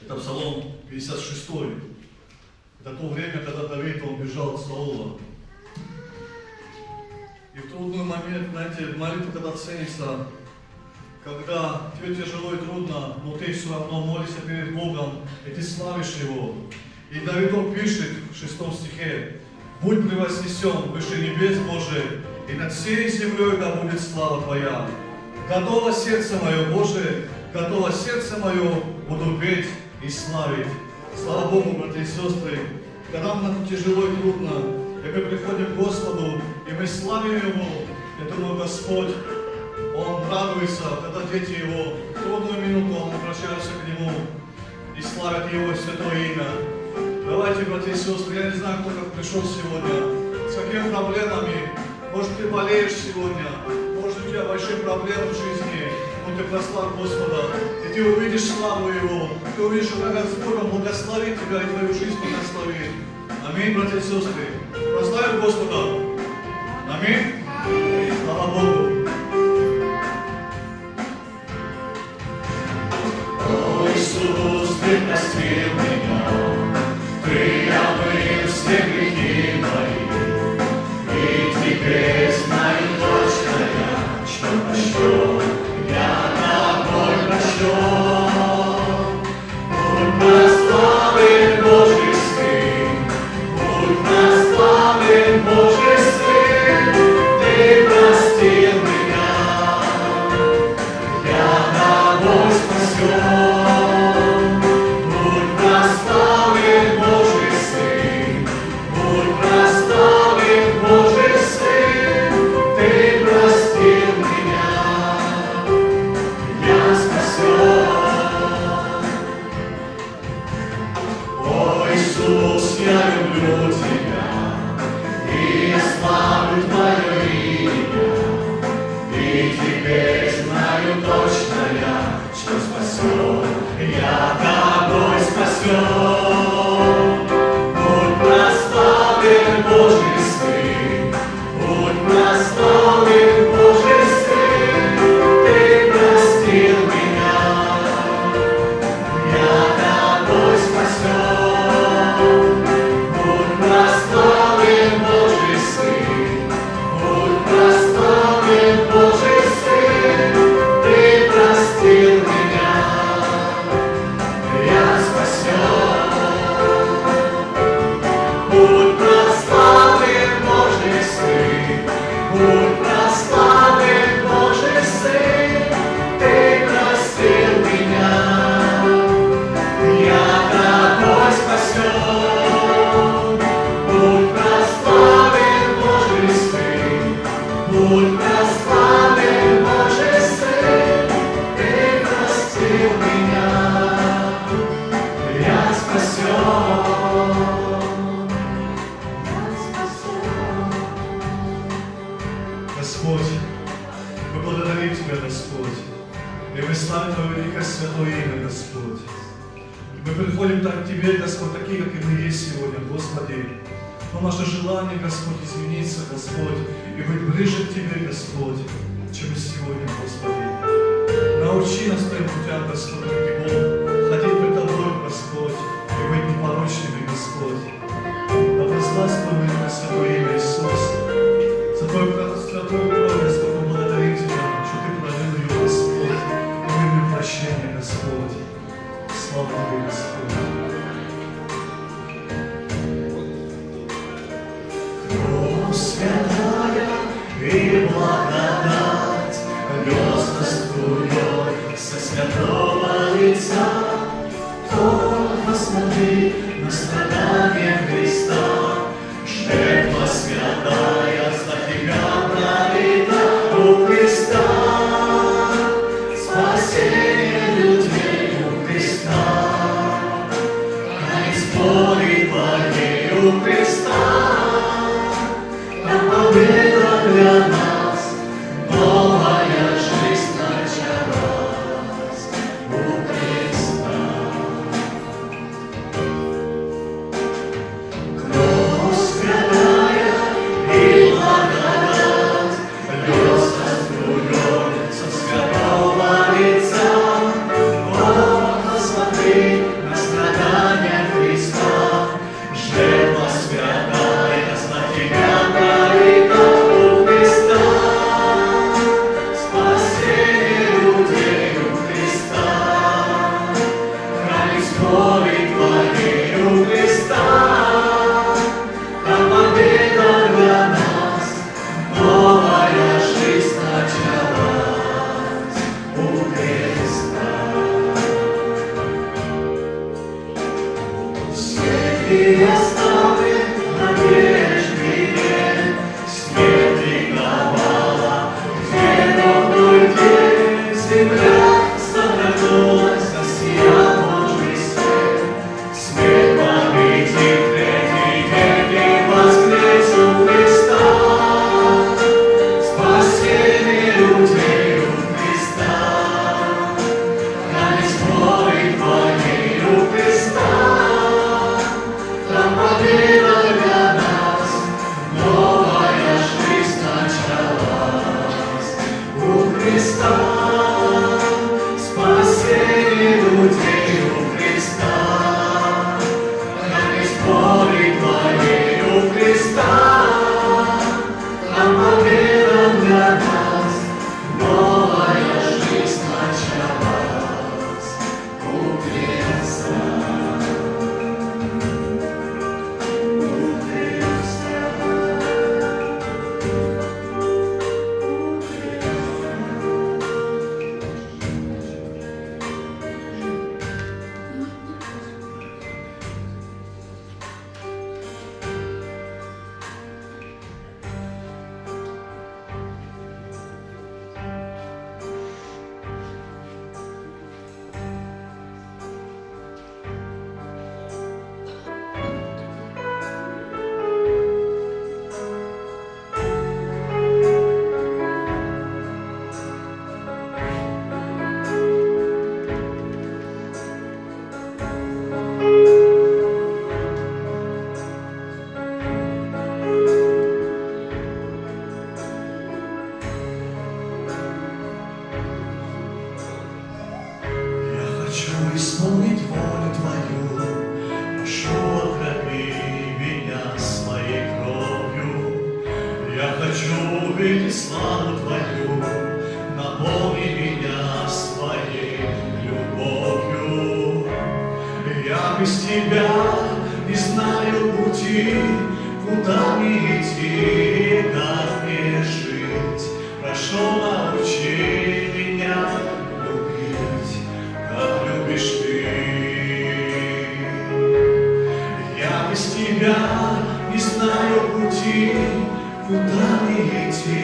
Это Псалом 56. Это то время, когда Давид, он бежал от Саула. И в трудный момент, знаете, молитва, когда ценится, когда тебе тяжело и трудно, но ты все равно молишься перед Богом, и ты славишь Его. И Давид, он пишет в 6 стихе: «Будь превознесен выше небес Божий, и над всей землей да будет слава Твоя. Готово сердце мое, Боже, готово сердце мое, буду петь и славить». Слава Богу, братья и сестры, когда нам тяжело и трудно, и мы приходим к Господу, и мы славим Его, я думаю, Господь, Он радуется, когда дети Его в трудную минуту Он обращаются к Нему и славят Его святое имя. Давайте, братья и сестры, я не знаю, кто как пришел сегодня, с какими проблемами. Может, ты болеешь сегодня, может, у тебя большие проблемы в жизни, но ты прославь Господа, и ты увидишь славу Его, ты увидишь, что Господь благословит тебя и твою жизнь благословит. Аминь, братья и сестры. Прославим Господа. Аминь. Слава Богу. О, Иисус, Ты простил меня, Ты омыл все грехи мои, и теперь знаю точно я, что прощен, я тобой прощен. Будь прославлен Божий Сын, будь прославлен Божий Сын, Ты простил меня, я тобой спасен. Будь прославлен Божий Сын, будь прославлен Божий Сын, Ты простил меня, я спасен. О, Иисус, я люблю Тебя, и я славлю Твое имя, и теперь знаю точно я, что спасен, я тобой спасен. Будь прославлен Божий Сын, будь прославлен Божий Сын, Ты простил меня, я тобой спасен. Будь прославлен Божий Сын, будь прославлен Божий Сын, Ты простил меня, я спасен. Будь прославлен Божий Сын, будь прославлен Божий Сын, Ты простил меня, я тобой спасен. Будь прославлен Божий Сын, будь прославлен Божий Сын, Ты простил меня, я спасен. Господь, мы благодарим Тебя, Господь, и мы славим Твое великое святое имя, Господь. Мы приходим так к Тебе, Господь, такие, как и мы есть сегодня, Господи. Но наше желание, Господь, измениться, Господь, и быть ближе к Тебе, Господь, чем сегодня, Господи. Научи нас Твоим путям, Господь, как и Бог, ходить пред Тобой, Господь, и быть непорочными, Господь. Да прославь Твое великое святое имя, Иисус, за Твою святую кровь, Господь, мы благодарим Тебя, что Ты пролил ее, Господь, и мы имеем прощение, Господь. Слава Тебе, Господь. Кровь святая и благодать льется струей со святого лица. Только смотри на страдания Христа, жертва святая за тебя пролита у Христа. Спасение людей у Христа, конец боли твоей у Христа. Победа для нас, новая жизнь началась у Христа. Кровь святая и благодать льется струей со святого лица. О, посмотри на хочу исполнить волю Твою, прошу, окропи меня своей кровью. Я хочу увидеть славу Твою, наполни меня своей любовью. Я без Тебя не знаю пути, куда мне идти, как мне жить. Прошу, научи меня любить, как любишь Ты. Я без Тебя не знаю пути, куда мне идти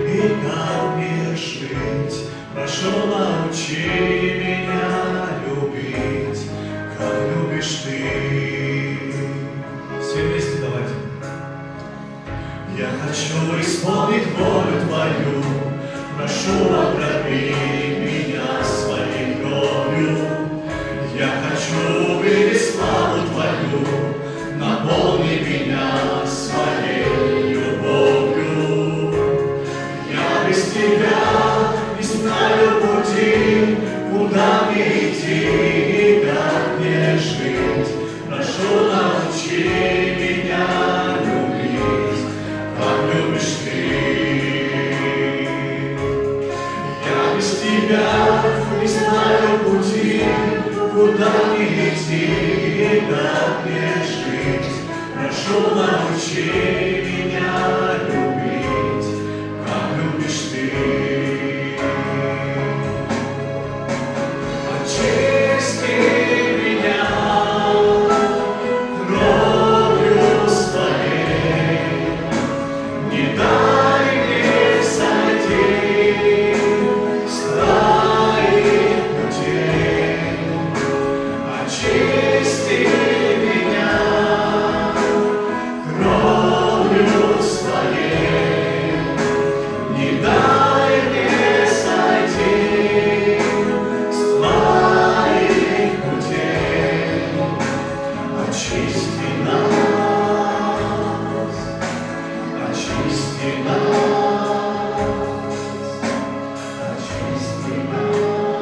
и как мне жить. Прошу, научи меня любить, как любишь Ты. Все вместе давайте. Я хочу исполнить волю Твою, прошу, окропи меня своей кровью. Я хочу увидеть славу Твою, наполни меня своей любовью. Я без Тебя не знаю пути, куда мне идти и как мне жить. Прошу, научи меня любить, как любишь Ты. Я без Тебя не знаю пути, куда мне идти и как мне жить. Прошу, научи меня любить, как любишь Ты. Очисти меня кровью Своей, не дай мне сойти с Твоих путей. Очисти меня кровью Своей, не дай мне сойти с Твоих путей. Очисти нас, очисти нас, очисти нас.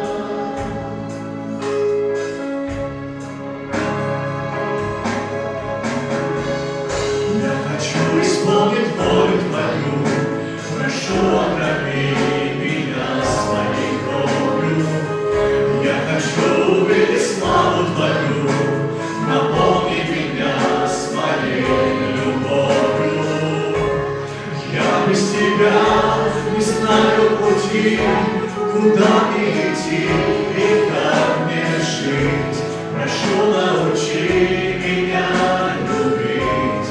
Я хочу исполнить волю Твою, прошу, окропи меня своей кровью. Я хочу увидеть славу Твою, наполни меня своей любовью. Я без Тебя не знаю пути, куда мне идти и как мне жить. Прошу, научи меня любить,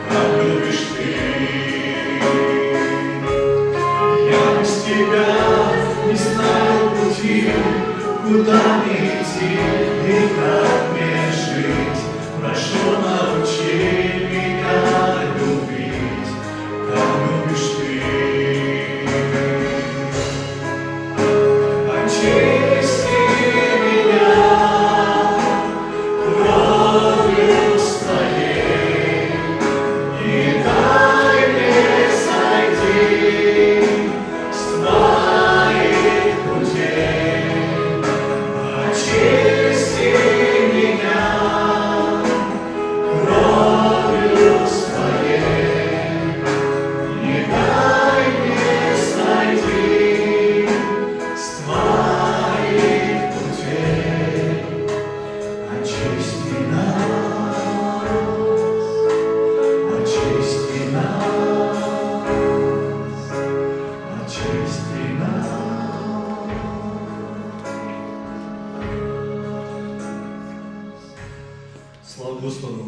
как любишь Ты. Я без Тебя не знаю пути, куда мне идти и как мне жить. Прошу, научи меня любить, как любишь Ты. Очисти меня кровью Своей, не дай мне сойти с Твоих путей. Очисти меня кровью Своей, не дай мне сойти с Твоих путей. Очисти нас, очисти нас, очисти нас. Слава Господу!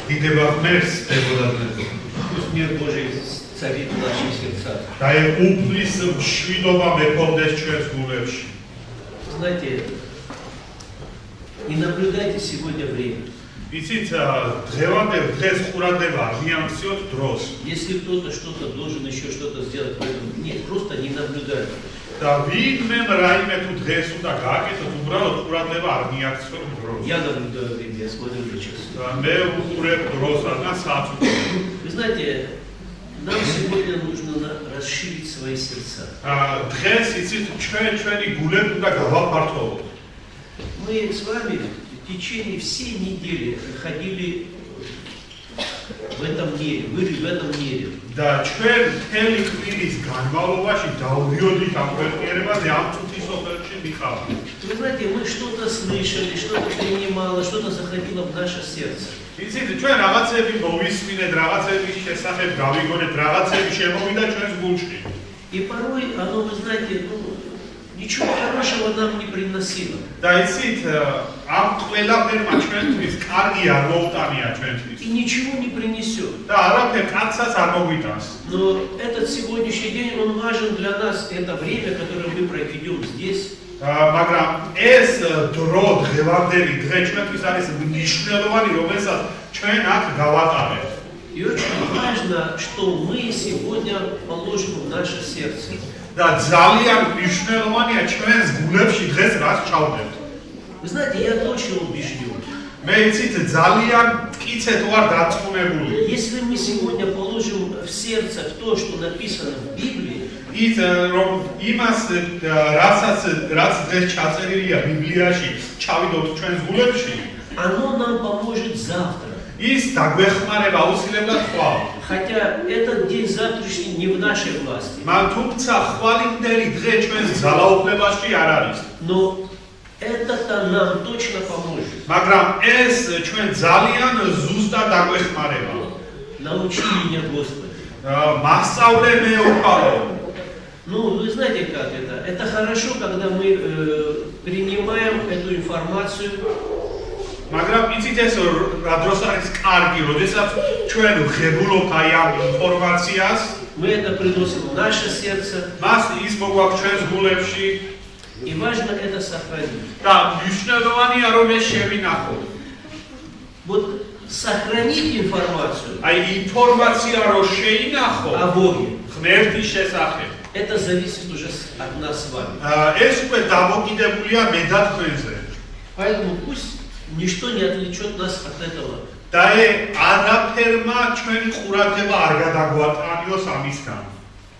Идева ღმერთს ებოდათ Пусть мир Божий царит в наших сердцах. და უფლის მშვიდობა მეფობდეს ჩვენს გულებში. Знаете, не наблюдайте сегодня время. იცით, დღეს ყურადღება მიაქციოთ დროს. Если кто-то что-то должен еще что-то сделать в этом дне, просто не наблюдайте. და ვინმე რაიმე თუ დღეს უნდა გააკეთოთ, უბრალოდ ყურადღება არ მიაქციოთ დროს. Я наблюдаю время, я смотрю на час. და მე უყურებ დროს და საათს. Вы знаете, Нам сегодня нужно расширить свои сердца. დღეს იცით ჩვენი გულები უნდა გავაფართოვოთ. Мы с вами в течение всей недели ходили в этом мире, были в этом мире. და ჩვენ მთელი კვირის განმავლობაში დავდიოდით ამ ქვეყნიერებაზე, ამ წუთის სოფელში მიყავთ. Вы знаете, мы что-то слышали, что-то принимало, что-то заходило в наше сердце. იცით, ჩვენ რაღაცები მოვისმინეთ, რაღაცების შესახებ გავიგონეთ, რაღაცები შემოვიდა ჩვენს გულში. И порой оно, вы знаете, ничего хорошего нам не приносило. და იცით, ამ ყველაფერმა ჩვენთვის კარგი არ მოუტანია ჩვენთვის. И ничего не принесет. და არაფერ კაცსაც არ მოგვიტანს. Но этот сегодняшний день, он важен для нас, это время, которое мы проведем здесь. მაგრამ ეს დრო დღევანდელი დღე ჩვენთვის არის მნიშვნელოვანი, რომელსაც ჩვენ აქ გავატარებთ. И очень важно, что мы сегодня положим в наше сердце. და ძალიან მნიშვნელოვანია ჩვენს გულებში დღეს რაც ჩავდებთ. Вы знаете, я точно убежден. მე იცით ძალიან მტკიცედ ვარ დარწმუნებული. Если мы сегодня положим в сердце то, что написано в Библии, ის რომ იმას რაც დღეს ჩაწერილია ბიბლიაში ჩავიდოთ ჩვენს გულებში, оно нам поможет завтра. ის დაგვეხმარება აუცილებლად ხვალ. Хотя этот день завтрашний не в нашей власти. თუმცა ხვალინდელი დღე ჩვენს ძალაუფლებაში არ არის. Но это-то нам точно поможет. მაგრამ ეს ჩვენ ძალიან ზუსტად დაგვეხმარება. Научи меня, Господи. მასწავლე მე უფალო. Ну, вы знаете, как это? Это хорошо, когда мы принимаем эту информацию. მაგრამ იცით ეს რა დროს არის კარგი, როდესაც ჩვენ ვღებულობთ აი ამ ინფორმაციას, Мы это приносим в наше сердце. მას ის მოგვაქვს ჩვენს გულებში И важно это сохранить. და მნიშვნელოვანია რომ ეს შევინახოთ. Вот сохранить информацию აი ინფორმაცია რო შეინახო о Боге, ღმერთის შესახებ. это зависит уже от нас с вами. ეს უკვე დამოკიდებულია მე და თქვენზე. Поэтому пусть ничто не отвлечет нас от этого. და არაფერმა ჩვენი ყურადღება არ გადაგვატანიოს ამისგან.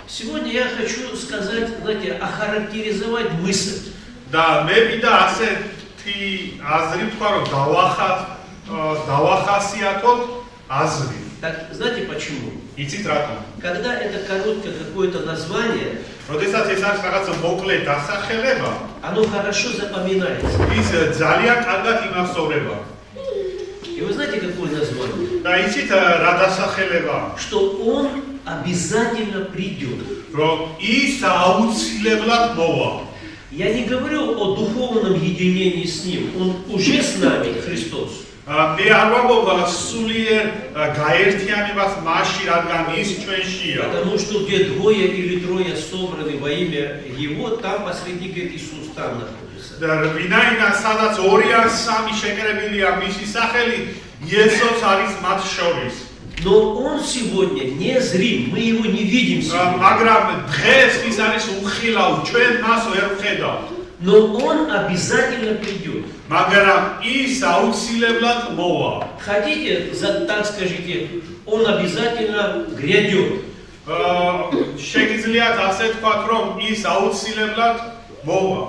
Сегодня я хочу сказать, знаете, охарактеризовать мысль. და მე მინდა ასეთი აზრი თქვა რომ დავახასიათოთ აზრი. Так, знаете почему? იცით რატომ? Когда это короткое какое-то название, როდესაც ეს არის რაღაც მოკლე დასახელება, оно хорошо запоминается. ის ძალიან კარგად იმახსოვრება. И вы знаете, какое название? და იცით რა დასახელება? Что он обязательно придет. რომ ის აუცილებლად მოვა. Я не говорю о духовном единении с ним. Он уже с нами, Христос. მე არ ვამბობ სულიერ გაერთიანებას მასში, რადგან ის ჩვენშია. Потому что где двое или трое собраны во имя Его, там посреди, говорит, Иисус там находится. და ვინაიდან სადაც 2 ან 3 შეკრებილია მისი სახელი, იესოც არის მათ შორის. Но Он сегодня не зрим, мы Его не видим сегодня. მაგრამ დღეს ის არის უხილავ, ჩვენ მას ვერ ვხედავთ. Но Он обязательно придет. მაგრამ ის აუცილებლად მოვა. Хотите, так скажите, Он обязательно грядет. შეგიძლიათ ასე თქვათ, რომ ის აუცილებლად მოვა.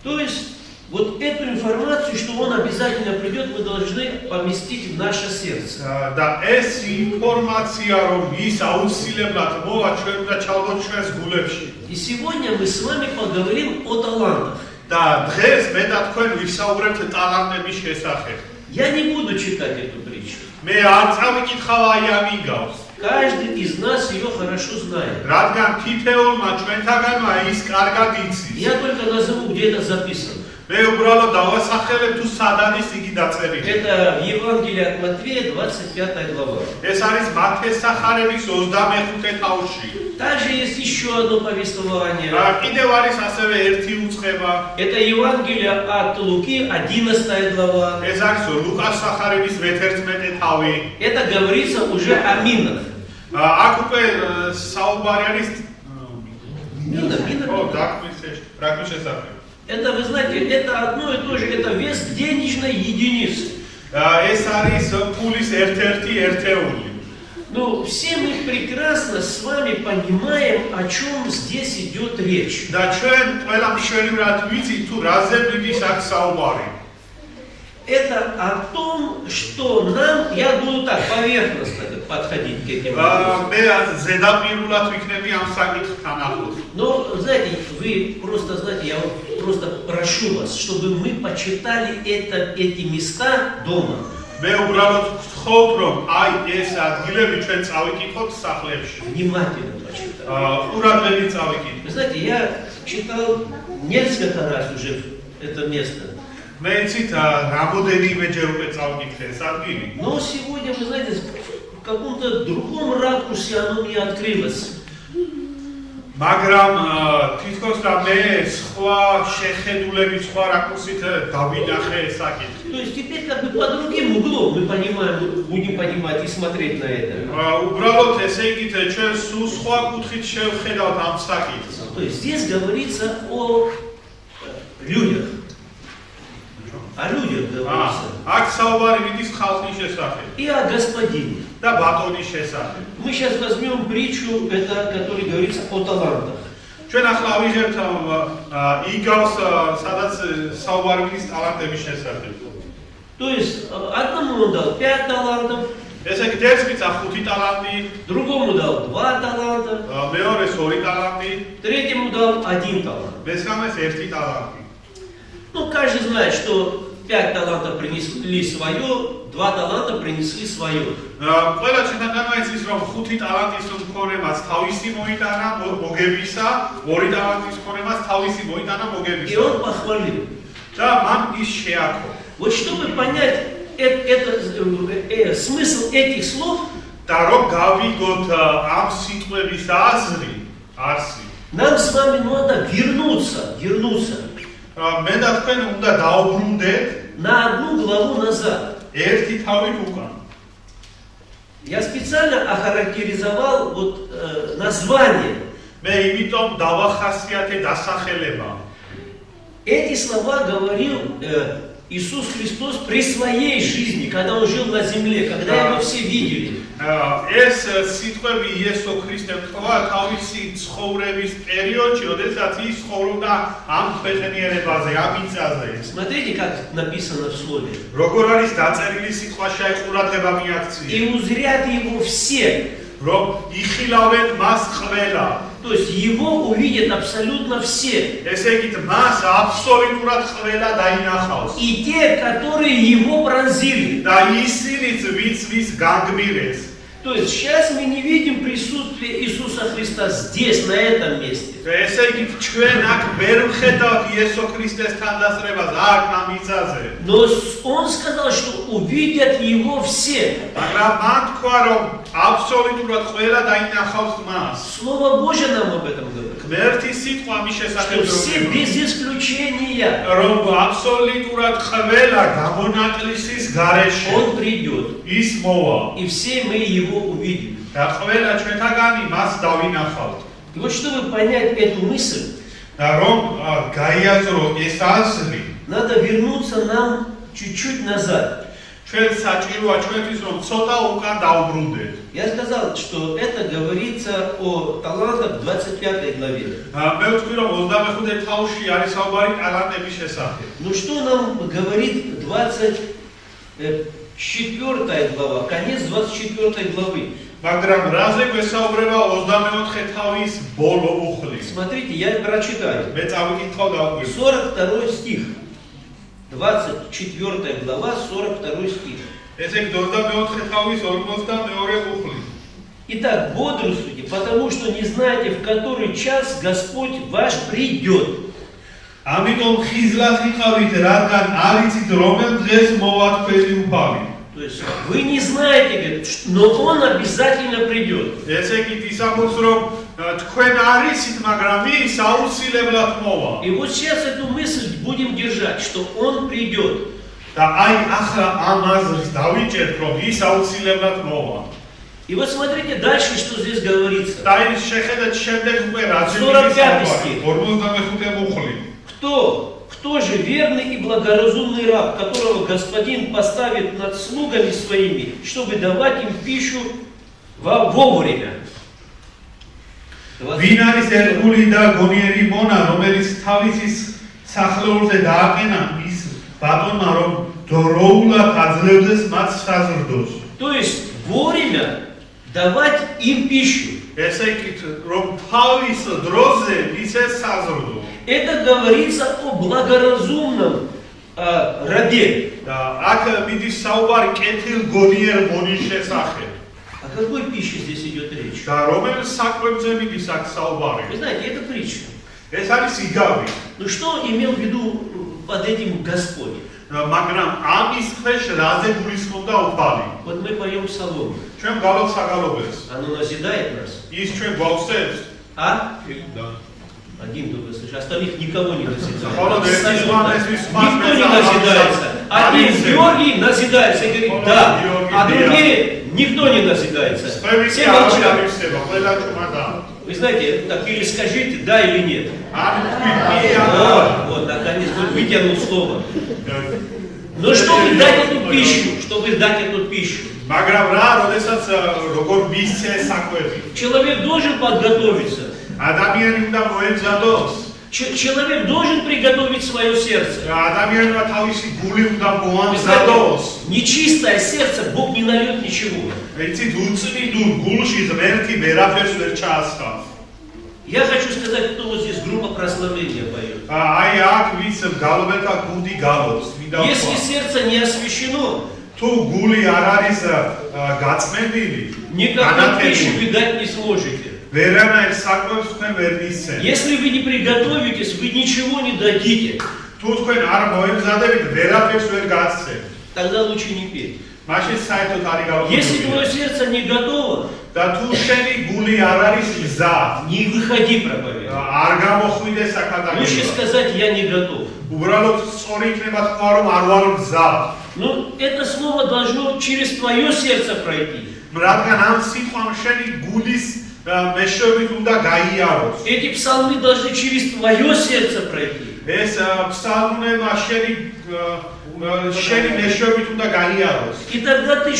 То есть, вот эту информацию, что Он обязательно придет, мы должны поместить в наше сердце. და ეს ინფორმაცია, რომ ის აუცილებლად მოვა, ჩვენ უნდა ჩავდოთ ჩვენს გულებში. И сегодня мы с вами поговорим о талантах. და დღეს მე და თქვენ ვისაუბრებთ ტალანტების შესახებ. Я не буду читать эту притчу. მე არ წავიკითხავ აი ამ იგავს. Каждый из нас ее хорошо знает. რადგან თითოეულმა ჩვენთაგანმა ის კარგად იცის. Я только назову, где это записано. მე უბრალოდ დავასახელებ თუ სად არის იგი დაწერილი. Это Евангелие от Матвея, 25 глава. ეს არის მათეს სახარების 25 თავში. Также есть еще одно повествование. კიდევ არის ასევე ერთი უწყება. Это Евангелие от Луки, 11 глава. ეს არის ლუკას სახარების 11 თავი. Это говорится уже о минах. აქ უკვე საუბარი არის Мина. დაქმნის შესახებ. Это, вы знаете, это одно и то же, это вес денежной единицы. ეს არის ფულის ერთ-ერთი ერთეული. Но все мы прекрасно с вами понимаем, о чем здесь идет речь. და ჩვენ ყველა მშვენივრად ვიცით თუ რაზე მიდის აქ საუბარი. Это о том, что нам, я буду так поверхностно подходить к этим вопросам. მე ზედაპირულად ვიქნები ამ საკითხთან ახლოს. Но, знаете, вы просто, знаете, я вот просто прошу вас, чтобы мы почитали эти места дома. მე უბრალოდ ვთხოვთ, რომ აი ეს ადგილები ჩვენ წავიკითხოთ სახლებში. Внимательно почитали. ყურადღებით წავიკითხოთ. Вы знаете, я читал несколько раз уже это место. მე იცით რამოდენიმეჯერ უკვე წავიკითხე ეს ადგილი. Но сегодня, вы знаете, в каком-то другом ракурсе оно мне открылось. მაგრამ თითქოს რა მე სხვა შეხედულებით სხვა რაკურსით დავინახე ეს საკითხი. То есть теперь как бы под другим углом мы понимаем, будем понимать и смотреть на это. უბრალოდ ესე იგი ჩვენ სულ სხვა კუთხით შევხედავთ ამ საკითხს. То есть здесь говорится о людях. О людях говорится. აქ საუბარი მიდის ხალხის შესახებ И о господине. და ბატონის შესახებ. Мы сейчас возьмем притчу, это, который говорится о талантах. ჩვენ ახლა ავიღებთ იგავს, სადაც საუბარი მიდის ტალანტების შესახებ. То есть одному он дал 5 талантов, ესე იგი ერთ მიწა 5 ტალანტი, другому дал 2 таланта, მეორეს 2 ტალანტი, третьему дал 1 талант. მესამეს 1 ტალანტი. Ну, каждый знает, что 5 талантов принесли свое, 2 таланта принесли свое. ყველა ჩვენთან გაიცის რომ 5 ტალანტის მქონემაც თავისი მოიტანა მოგებისა, 2 ტალანტის მქონემაც თავისი მოიტანა И მოგებისა. он похвалил. და მან ის შეაქო. Вот чтобы понять смысл этих слов, და რომ გავიგოთ ამ სიტყვების არსი. нам с вами надо вернуться მე და თქვენ უნდა დაუბრუნდეთ на одну главу назад. ერთი თავით უკან. Я специально охарактеризовал вот название. მე იმიტომ დავახასიათე დასახელება. Эти слова говорил Иисус Христос при своей жизни, когда Он жил на земле, когда Его все видели. ეს სიტყვები იესო ქრისტემ თქვა თავისი ცხოვრების პერიოდში, როდესაც ის ცხოვრობდა ამ ქვეყნიერებაზე, ამ მიწაზე. Смотрите, как написано в слове. როგორ არის დაწერილი სიტყვაში აი ყურადღება მიაქცია. И узрят Его все. რომ იხილავენ მას ყველა. То есть Его увидят абсолютно все. ესე იგი მას აბსოლუტურად ყველა დაინახავს. И те, которые Его пронзили. და ისინიც ვის განგმირეს. То есть сейчас мы не видим присутствие Иисуса Христа здесь, на этом месте. ესე იგი ჩვენ აქ ვერ ვხედავთ იესო ქრისტეს თანდასწრებას აქ ამ მიწაზე. Но Он сказал, что увидят Его все. მაგრამ მან თქვა რომ აბსოლუტურად ყველა დაინახავს მას. Слово Божье нам об этом говорит. ღმერთის სიტყვა მის Что შესახებ все без исключения. რომ აბსოლუტურად ყველა გამონაკლისის გარეშე Он придет. ის მოვა. И все мы Его увидим. და ყველა ჩვენთაგანი მას დავინახავთ. И вот чтобы понять эту мысль, და რომ გაიაზრო ეს აზრი, надо вернуться нам чуть-чуть назад. ჩვენ საჭიროა ჩვენთვის რომ ცოტა უკან დავბრუნდეთ. Я сказал, что это говорится о талантах в 25 главе. მე ვთქვი რომ 25 თავში არის საუბარი ტალანტების შესახებ. Ну что нам говорит 24 глава, конец 24 главы? მაგრამ რაზე გვესაუბრება 24 თავის ბოლო უხლი. Смотрите, я прочитаю. მე წავიკითხავ და ვუკვირდი. 42 стих. 24 глава, 42 стих. ესე იგი 24 თავის 42 უხლი. Итак, бодрствуйте, потому что не знаете, в который час Господь ваш придет. ამიტომ ხიზლად იყავით, რადგან არ იცით რომელ დღეს მოვა თქვენი უფალი. То есть вы не знаете, говорит, но Он обязательно придет. ესე იგი ის ამბობს რომ თქვენ არ იცით, მაგრამ ის აუცილებლად მოვა. И вот сейчас эту мысль будем держать, что Он придет. და აი ახლა ამ აზრს დავიჭერთ, რომ ის აუცილებლად მოვა. И вот смотрите дальше, что здесь говорится. და ის შეხედეთ შემდეგ უკვე რაც 45 სტих. 45 უხლი. Кто же верный и благоразумный раб, которого Господин поставит над слугами своими, чтобы давать им пищу Вовремя. ვინ არის ერთგული და გონიერი მონა, რომელიც თავის სახლებულზე დააყენა ის ბატონმა, რომ დროულად აძლევდეს მათ საზრდოს. То есть вовремя давать им пищу. ესე იგი, რომ თავის დროზე ისე საზრდო. Это говорится о благоразумном рабе. და აქ მიდის საუბარი კეთილ გონიერ მონის შესახებ. О какой пище здесь идет речь? და რომელ საკვებზე მიდის აქ საუბარი? Вы знаете, это притча. ეს არის იგავი. Ну что имел в виду под этим Господь? მაგრამ ამის ქვეშ რაზე გულისხმობდა უფალი? Вот мы поем псалом. ჩვენ გავлот საგალობელს. Оно назидает нас. ის ჩვენ გვაусწევს. А? და Один только слышит, остальных никого не назидает. Холодно, если Абсолютно. смотришь, если Никто не смотришь, назидается. Один Алиса. Георгий назидается и говорит Холодно, да, Георгий, а да. другие никто не назидается. სხვები Все კი არ молчат. გამიხსება, ყველა ჩუმადა. Вы знаете, так или скажите да или нет. არ თქვი არა. Вот, наконец, вот вытянул слово. Но чтобы дать эту пищу, чтобы дать эту пищу, მაგრამ რა, როდესაც როგორ მისცე საკვები. человек должен подготовиться. ადამიანი უნდა მოემზადოს. Человек должен приготовить свое сердце. ადამიანმა თავისი გული უნდა Вы знаете, მოამზადოს. нечистое сердце Бог не нальет ничего. იცით, უწმიდურ გულში ღმერთი ვერაფერს ვერ ჩაასხავს. Я хочу сказать, кто вот здесь группа прославления поет. აი აქ ვის გალობეთა გუნდი გალობს, მინდა Если ვთქვა. сердце не освящено, თუ გული არ არის გაწმენდილი, никакой пищи вы дать не сможете. ვერანაირ საკვებს თქვენ ვერ მისცემთ. Если вы не приготовитесь, вы ничего не дадите. თუ თქვენ არ მოემზადებით, ვერაფერს ვერ გასცემთ. Тогда лучше не петь. მაშინ საერთოდ არ Если твое იგავებოდი. сердце не готово, და თუ შენი გული არ არის გზა, не выходи проповедовать. არ გამოხვიდე Лучше საკადაგება. сказать, я не готов. უბრალოდ სწორი იქნება თქვა, რომ არ ვარ გზა. Ну, это слово должно через твое сердце пройти. რადგან ამ სიტყვამ შენი გულის მეშვეობით უნდა გაიაროს. Эти псалмы должны через твое сердце пройти. ეს ფსალმუნება შენი მეშვეობით უნდა გაიაროს. И тогда ты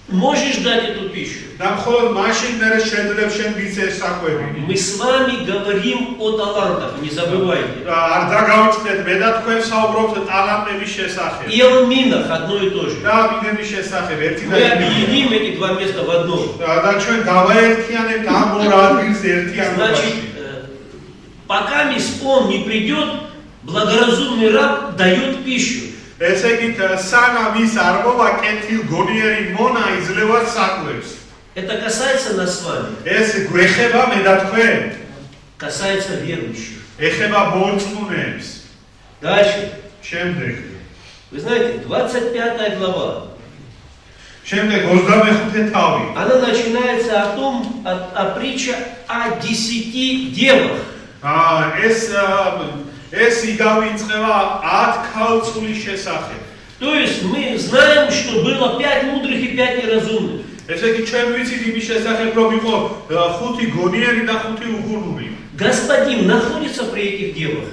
можешь дать эту пищу. და მხოლოდ მაშინ მე შეძლებ შენ ვიცე საკვები. Мы с вами говорим о талантах, не забывайте. არ დაგავიწყდეთ, მე და თქვენ საუბრობთ ტალანტების შესახებ. И о минах одно и то же. და ბინების შესახებ ერთი და Мы объединим эти два места в одно. და ჩვენ გავაერთიანებთ ამ ორ ადგილს ერთიანობაში. Значит, пока он не придет, благоразумный раб дает пищу. ესე იგი, სანამ ის არ მოვა კეთილ გონიერი მონა იძლევა საკვებს. Это касается нас с вами. ეს გვეხება მე და თქვენ. Касается верующих. ეხება მორწმუნეებს. Дальше. შემდეგ. Вы знаете, 25 глава. შემდეგ 25 თავი. Она начинается о притче о 10 девах. ეს იგავი იწყება 10 ქალწულის შესახებ. То есть мы знаем, что было 5 мудрых и 5 неразумных. ესე იგი, ჩვენ ვიცით იმის შესახებ, რომ იყო 5 გონიერი და 5 უგუნური. Господин находится при этих девах?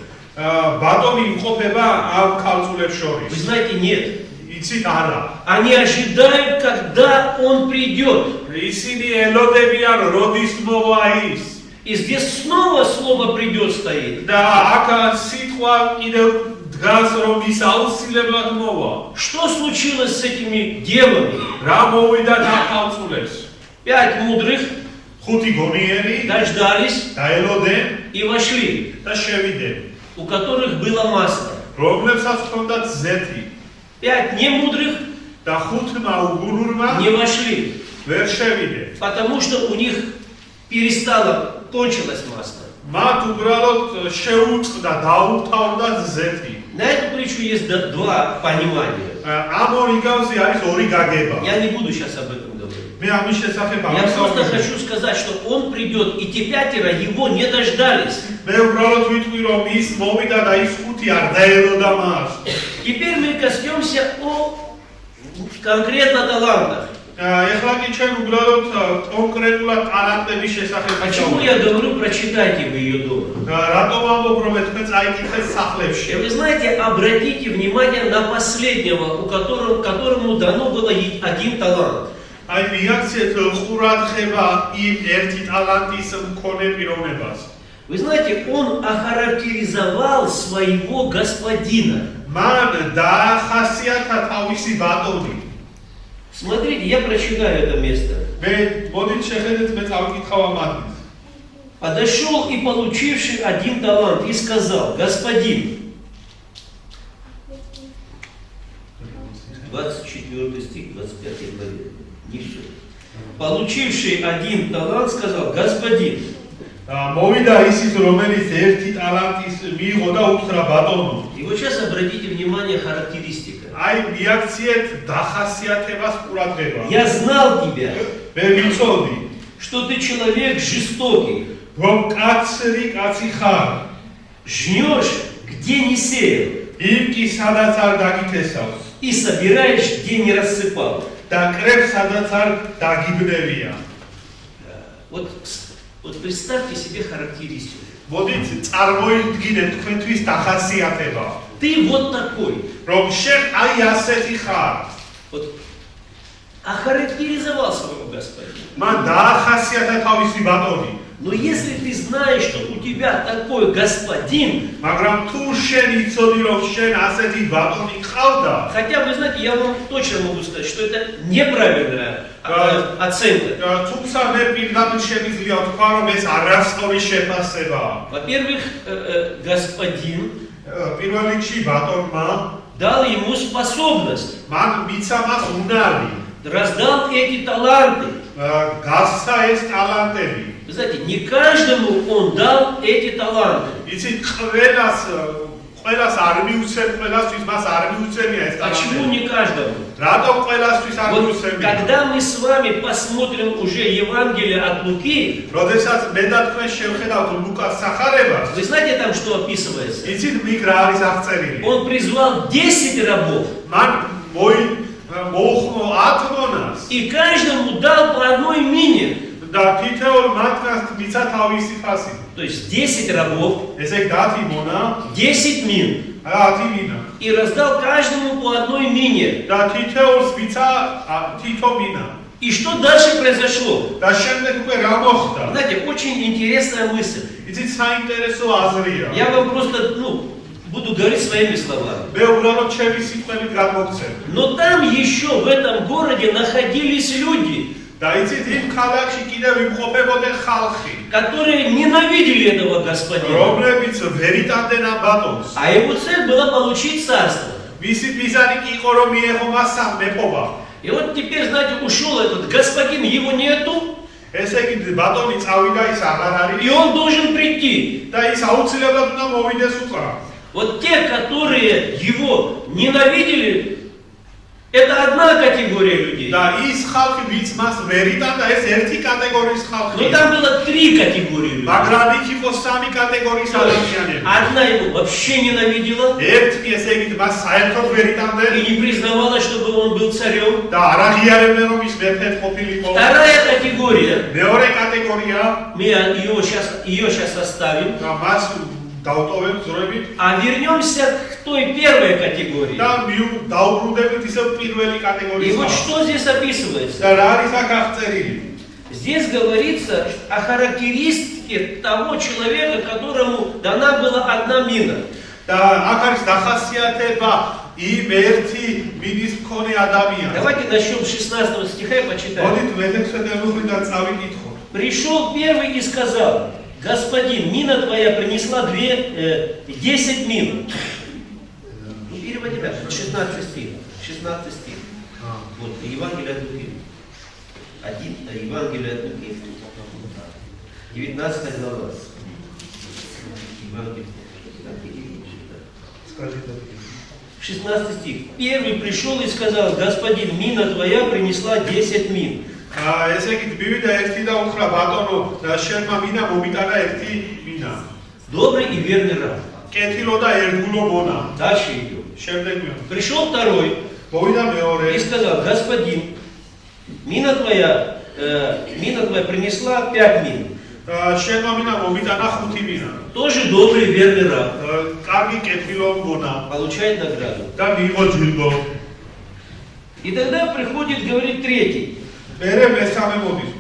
ბატონი იმყოფება ამ ქალწულებს Вы შორის. знаете, нет. იცით არა. Они ожидают, когда он придет. ისინი ელოდებიან, როდის მოვა ის. И здесь снова слово «придет» стоит. და აქ სიტყვა კიდევ დგას, რომ ის აუცილებლად მოვა. Что случилось с этими девами? რა მოვიდა და ქალწულებს? 5 мудрых 5 გონიერი дождались დაელოდნენ и вошли, და შევიდნენ. у которых было масло. რომლებსაც ჰქონდათ ზეთი 5 немудрых და 5-მა უგუნურმა не вошли, ვერ შევიდნენ. потому что у них кончилось масло. მათ უბრალოდ შეუწყდა, დაუთავრდათ ზეთი. На эту притчу есть два понимания. ამ ორი გავს არის ორი გაგება. Я не буду сейчас об этом говорить. მე ამის შესახებ Я просто ამბობ. хочу сказать, что он придет, и те 5 его не дождались. მე უბრალოდ ვიტყვი, რომ ის მოვიდა და ის 5 არ დაელოდა მას. Теперь мы коснемся конкретно талантах. ეხლა კი ჩვენ უბრალოდ კონკრეტულად ტალანტების შესახებ Почему я говорю, прочитайте вы ее дома? რატომ ამბობ, რომ თქვენ წაიკითხეთ სახლებში? И вы знаете, обратите внимание на последнего, которому дано было 1 талант. აი მიაქციეთ ყურადღება იმ ერთი ტალანტის მქონე პიროვნებას. Вы знаете, он охарактеризовал своего господина. მან დაახასიათა თავისი ბატონი. Смотрите, я прочитаю это место. მე მოდით შეხედეთ მე წავიკითხავ ამ ადგილს. Подошел и получивший один талант и сказал: господин. 24 стих, 25 главе. Ниже. Получивший один талант сказал: господин. მოვიდა ისიც რომელიც ერთი ტალანტის მიიღო და უთხრა ბატონო. И вот сейчас обратите внимание характеристика. აი მიაქციეთ დახასიათებას ყურადღება. Я знал тебя, მე ვიცოდი, что ты человек жестокий. რომ კაცრი კაცი ხარ. Жнешь, где не сеял, იმ კი სადაც არ დაგითესავს и собираешь, где не рассыпал. და კრებს სადაც არ დაგიბნევია. Вот представьте себе характеристику. მოდით წარმოიდგინეთ თქვენთვის დახასიათება. Ты вот такой. რომ შენ აი ასეთი ხარ. Вот охарактеризовал своего господина. მან დაახასიათა თავისი ბატონი. Но если ты знаешь, что у тебя такой господин, მაგრამ თუ შენ იცოდი რომ შენ ასეთი ბატონი ყავდა, хотя вы знаете, я вам точно могу сказать, что это неправильная оценка. თუმცა მე პირდაპირ შემიძლია ვთქვა რომ ეს არასწორი შეფასებაა. Во-первых, господин პირველ რიგში ბატონმა дал ему способность, მან მიცა მას უნარი, раздал эти таланты. გასცა ეს ტალანტები. Вы знаете, не каждому он дал эти таланты. იცით ყველას არ მიუცემ, ყველასთვის მას არ მიუცემია ეს Почему ტალანტები. не каждому? რატომ ყველასთვის არ Вот მიუცემია? когда мы с вами посмотрим уже Евангелие от Луки, როდესაც მე და თქვენ შევხედავთ ლუკას სახარებას, вы знаете там, что описывается? იცით მიგ რა არის აღწერილი? Он призвал 10 рабов მან მოუხმო 10 მონას и каждому дал по одной мине. და თითოეულ მათგანს მიცა თავისი ფასი. То есть 10 рабов, ესე იგი 10 მონა, 10 мин. 10 მინა. И раздал каждому по одной мине. და თითოეულს მიცა თითო მინა. И что дальше произошло? და შემდეგ უკვე რა მოხდა? Знаете, очень интересная мысль. იცით საინტერესო აზრია. Я вам просто, буду говорить своими словами. მე უბრალოდ ჩემი სიტყვებით გამოგცემ. Но там еще в этом городе находились люди, და იცით იმ ქალაქში კიდევ იმყოფებოდნენ ხალხი, которые ненавидели этого господина. რომლებიც ვერიტანდნენ ამ ბატონს. А его цель была получить царство. მისი მიზანი კი იყო რომ მიეღო მას მეფობა. И вот теперь, знаете, ушел этот господин, его нету, ესე იგი ბატონი წავიდა, ის აღარ არის и он должен прийти. და ის აუცილებლად უნდა მოვიდეს უკან. Вот те, которые его ненавидели, это одна категория людей. და ის ხალხი, ვინც მას ვერიტანდა, ეს ერთი კატეგორიის Но ხალხია. там было 3 категории людей. მაგრამ იქ იყო 3 კატეგორიის ადამიანები. Одна его вообще ненавидела ერთი ესე იგი მას საერთოდ ვერიტანდნენ и не признавала, чтобы он был царем. და არ აღიარებდნენ რომ ის მეფედ ყოფილიყო. Вторая категория, მეორე კატეგორია мы ее сейчас оставим, და მას დავტოვებ ზრებით а вернемся к той первой категории. და დაუბრუნდებით ისევ პირველი И კატეგორიის вот ხალხს. что здесь описывается? და რა არის აქ აღწერილი? Здесь говорится о характеристике того человека, которому дана была одна мина. და აქ არის დახასიათება იმ ერთი მინის მქონე ადამიანს. Давайте начнем с 16 стиха и почитаем. მოდით მე-16-დან წავიკითხოთ. Пришел первый и сказал: господин, мина твоя принесла 10 мин. Переводи дальше, 16 стих. 16 стих. Вот, Евангелие от Луки. Евангелие от Луки. 19 глава. Евангелие. 16 стих. Первый пришел и сказал: господин, мина твоя принесла 10 мин. ესე იგი მივიდა ერთი და უთხრა ბატონო, შენმა მინა მომიტანა ერთი მინა. Добрый и верный раб. კეთილო და ერთგულო მონა. Дальше идем. შემდეგ Пришел второй მოვიდა მეორე и сказал: господин, мина твоя принесла 5 мин. შენმა მინა მომიტანა 5 მინა. Тоже добрый и верный раб. კარგი კეთილო მონა Получает награду. და მიიღო ჯილდო. И тогда приходит, говорит третий. მერე მესამე მოდის.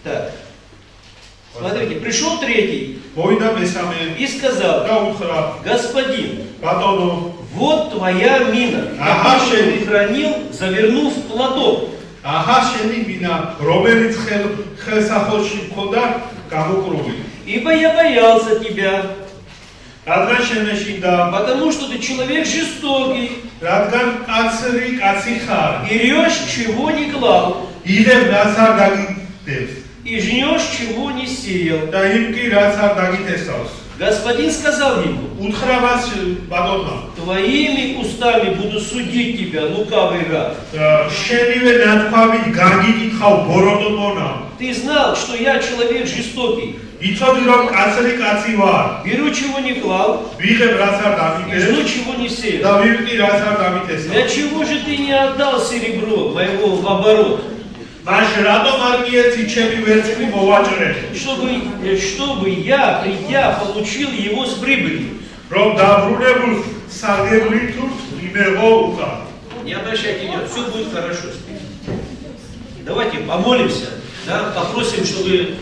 Так. Смотрите, пришел третий მოვიდა მესამე и сказал: და უთხრა, господин, ბატონო, вот твоя мина, Ага, которую шеф. ты хранил, завернув в платок. აჰა შენი მინა, რომელიც ხელსახოში მქონდა გამოკრული. Ибо я боялся тебя, რადგან შემეშინდა, потому что ты человек жестокий რადგან კაცი ხარ, и решь, чего не клал, იღებ რაც არ დაგიდებს и жнешь, чего не сеял. და იმ კი რაც არ დაგითესავს. Господин сказал ему: უთხრა მას ბატონმა, твоими устами буду судить тебя, лукавый раб. შენივე ნათქვამით გაგიკითხავ ბოროტო მონა. Ты знал, что я человек жестокий, იცოდი რომ კაცი ვარ, беру, чего не клал, ვიღებ რაც არ и жну, დაგიდებს чего не და сеял. ვიყდი რაც არ დამითესავ. Для чего же ты не отдал серебро моего в оборот, მაშ რატომ არ მიეცი ჩემი ვერცხლი მოვაჭრე, чтобы я, придя, получил его с прибылью? რომ დაბრუნებულ სარგებლით იმეღო უკან. Не обращайте внимания, все будет хорошо. Давайте помолимся, да, попросим, чтобы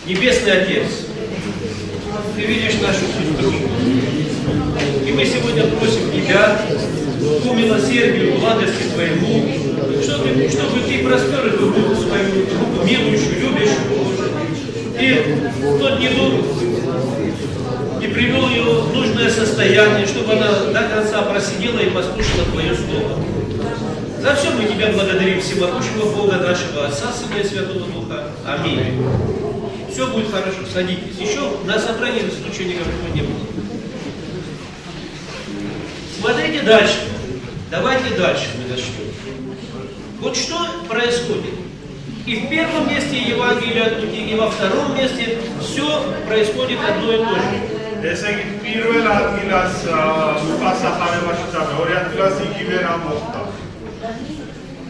Небесный Отец, ты видишь нашу судьбу. И мы сегодня просим Тебя, по милосердию, благости Твоему, чтобы Ты простер эту руку свою, руку милующую, любящую, Боже. И тот недуг и привел ее в нужное состояние, чтобы она до конца просидела и послушала Твое Слово. За все мы Тебя благодарим, всемогущего Бога нашего, Отца, Сына и Святого Духа. Аминь. Все будет хорошо, садитесь. Еще на собрании случая никакого не было. Смотрите дальше. Давайте дальше мы начнем. Вот что происходит. И в первом месте Евангелия от Луки, и во втором месте все происходит одно и то же. ესე იგი პირველ ადგილას ლუკას ახარებაში და მეორე ადგილას იგივე რამ მოხდა.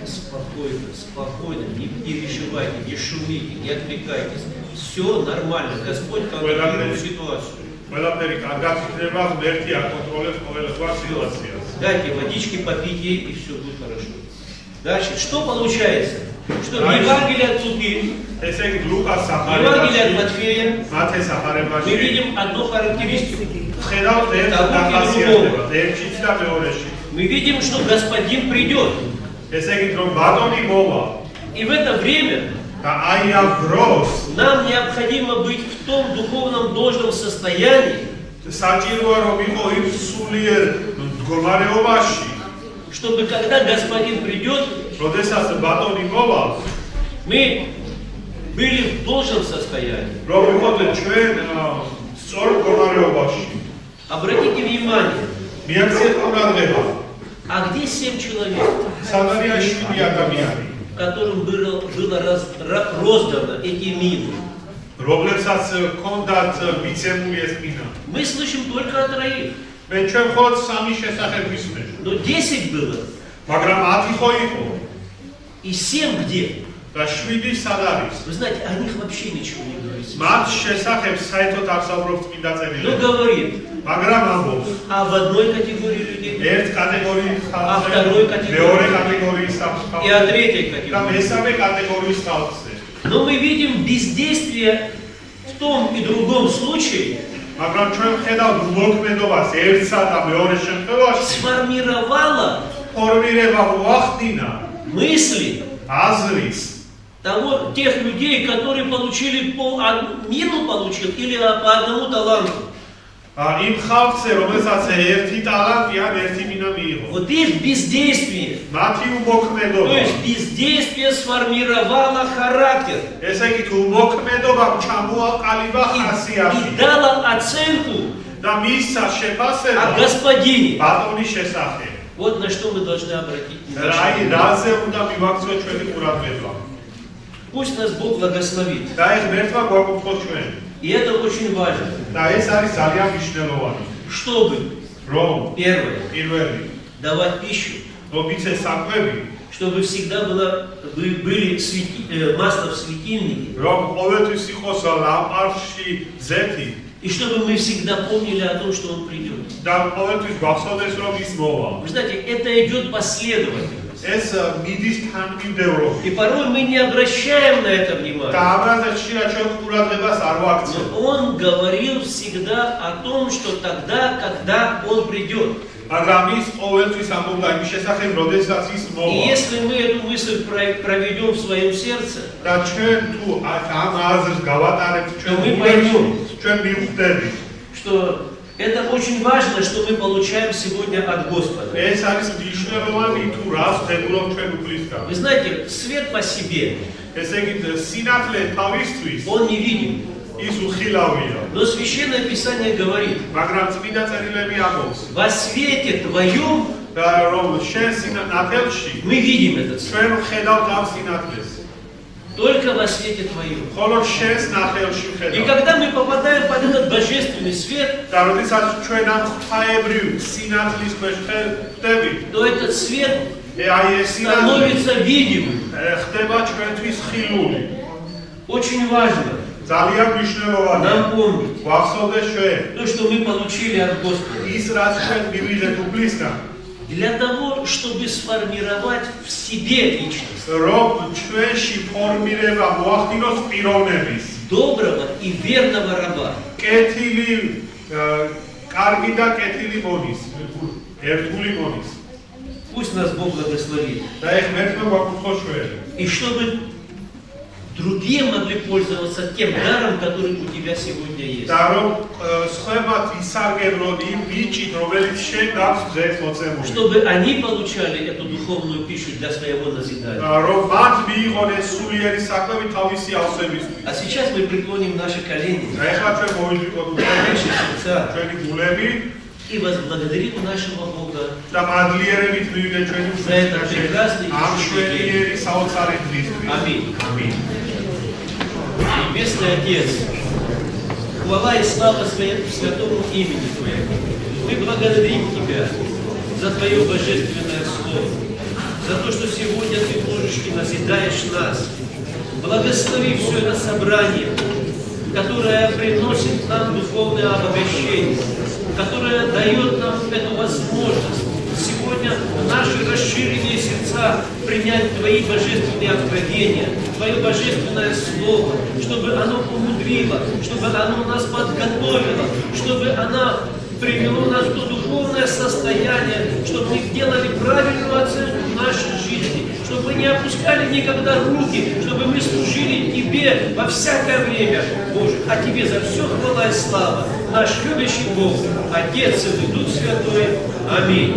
Спокойно, спокойно, не переживайте, не шумите, не отвлекайтесь. Все нормально, Господь контролирует ситуацию. ყველაფერი კარგად იქნება, ღმერთი აკონტროლებს ყოველ სიტუაციას. Дайте водички, попейте, и все будет хорошо. Дальше, что получается? Что в Евангелии от Луки, ესე იგი ლუკას Евангелие от ახარებაში, Матфея მათეს мы ახარებაში видим одну характеристику. ხედავთ ერთ დახასიათებას, ერთშიც და მეორეში. Мы видим, что Господин придет. ესე იგი რომ ბატონი მოვა И в это время და აი ამ დროს нам необходимо быть в том духовном должном состоянии, საჭიროა რომ იყო იმ სულიერ მდგომარეობაში, чтобы когда Господин придет, როდესაც ბატონი მოვა, мы были в должном состоянии. რომ ვიყოთ ჩვენ სწორ მდგომარეობაში. Обратите внимание, მიაქციეთ ყურადღება, а где 7 человек, სადარია 7 ადამიანი, которым было роздано эти мины? რომლებსაც ჰქონდათ მიცემული ეს მინა. Мы слышим только о 3, მე ჩვენ მხოლოდ 3 შესახებ ვისმენთ, но 10 было. მაგრამ 10 ხო იყო И 7 где? და 7 სად არის? Вы знаете, о них вообще ничего не говорится. მათ შესახებ საერთოდ არ საუბრობს წმინდა Но წერილები, говорит, მაგრამ ამბობს а в одной категории людей, ერთ კატეგორიის А ხალხზე, второй категории. მეორე კატეგორიის и о ხალხზე третьей და категории. მესამე კატეგორიის ხალხზე. Но мы видим бездействие в том и другом случае მაგრამ ჩვენ ხედავთ მოქმედობას ერთსა და მეორე შემთხვევაში сформировало ფორმირება მოახდინა мысли აზრის тех людей, которые получили мину получил или по одному таланту. იმ ხალხზე, რომელსაც ერთი ტალანტი ან ერთი მინა მიიღო. Вот их бездействие, მათი то უმოქმედობა. есть бездействие сформировало характер ესე იგი თუ უმოქმედობამ ჩამოაყალიბა и ხასიათი дало оценку და მისცა о შეფასება господине. ბატონის შესახებ. Вот на что мы должны обратить რა внимание. რაზე უნდა მივაქცევთ ჩვენი ყურადღება. Пусть нас Бог благословит. და ეს ღმერთმა გვაკუთვნოს ჩვენ. И это очень важно. და ეს არის ძალიან მნიშვნელოვანი. Чтобы, რომ первое, პირველი давать пищу, რომ იცეს საკვები, чтобы всегда были масло в светильнике, რომ ყოველთვის იყოს ლამპარში ზეთი и чтобы мы всегда помнили о том, что Он придет. და ყოველთვის გვახსოვდეს რომ ის მოვა. Вы знаете, это идет последовательно. ეს მიდის თანმიმდევრობით. И порой мы не обращаем на это და внимания. ამ რაზეშია ჩვენ ყურადღებას არ ვაქცევ. Но он говорил всегда о том, что тогда, когда он придет. მაგრამ ის ყოველთვის ამბობდა იმის შესახებ, როდესაც ის И მოვა. если мы эту мысль проведем в своем сердце, და ჩვენ თუ ამ აზრს გავატარებთ ჩვენ мы გულებში, поймем. ჩვენ მივხვდებით. что это очень важно, что мы получаем сегодня от Господа. ეს არის მნიშვნელოვანი თუ რას ვღებულობ ჩვენ უფლისგან. Вы знаете, свет по себе, ესე იგი სინათლე თავისთვის он не видим. ის უხილავია. Но Священное Писание говорит, მაგრამ წმინდა წერილები ამბობს, во свете твоем და რომ შენ სინათლეში мы видим этот свет. ჩვენ ვხედავთ ამ სინათლეს. Только во свете твоем. ხოლო შენს ნახელში И ვხედავთ. когда мы попадаем под этот божественный свет, და როდესაც ჩვენ ამ ღვთაებრივ სინათლის ქვეშ ხდებით, то этот свет აი ეს სინათლე становится видимым. ხდება ჩვენთვის ხილული. Очень важно ძალიან მნიშვნელოვანია. нам помнить გვახსოვდეს ჩვენ то, что мы получили от Господа. ის რაც ჩვენ მივიღეთ უფლისგან, Для того, чтобы сформировать в себе личность რომ ჩვენში ფორმირება მოახდინოს პიროვნების, доброго и верного раба. კეთილი, კარგი და კეთილი მონის, ერთგული მონის. Пусть нас Бог благословит. და ეხ მერტმე გვაკუთხო ჩვენ. И чтобы другие могли пользоваться тем даром, который у тебя сегодня есть. და რომ სხვებად ისარგებლონ იმ ბიჭით, რომელიც შენ გაქვს დღეს მოცემული. Чтобы они получали эту духовную пищу для своего назидания. რომ მათ მიიღონ ეს სულიერი საკვები თავისი ავსებისთვის. А сейчас мы преклоним наши колени, და ეხლა ჩვენ მოვიდრიკოთ наши сердца ჩვენი გულები и возблагодарим нашего Бога და მადლიერებით მივიდეთ ჩვენი за этот прекрасный ამ день. შვენიერი საოცარი დღისთვის. Аминь. ამინ. Небесный Отец, хвала и слава святому имени Твоему. Мы благодарим Тебя за Твое божественное Слово, за то, что сегодня Ты можешь и назидаешь нас. Благослови все это собрание, которое приносит нам духовное обогащение, которое дает нам эту возможность сегодня в наши расширенные сердца принять Твои божественные откровения, Твое божественное Слово, чтобы оно умудрило, чтобы оно нас подготовило, чтобы оно привело нас в то духовное состояние, чтобы мы делали правильную оценку нашей жизни, чтобы мы не опускали никогда руки, чтобы мы служили Тебе во всякое время, Боже. А Тебе за все хвала и слава, наш любящий Бог, Отец и Дух Святой. Аминь.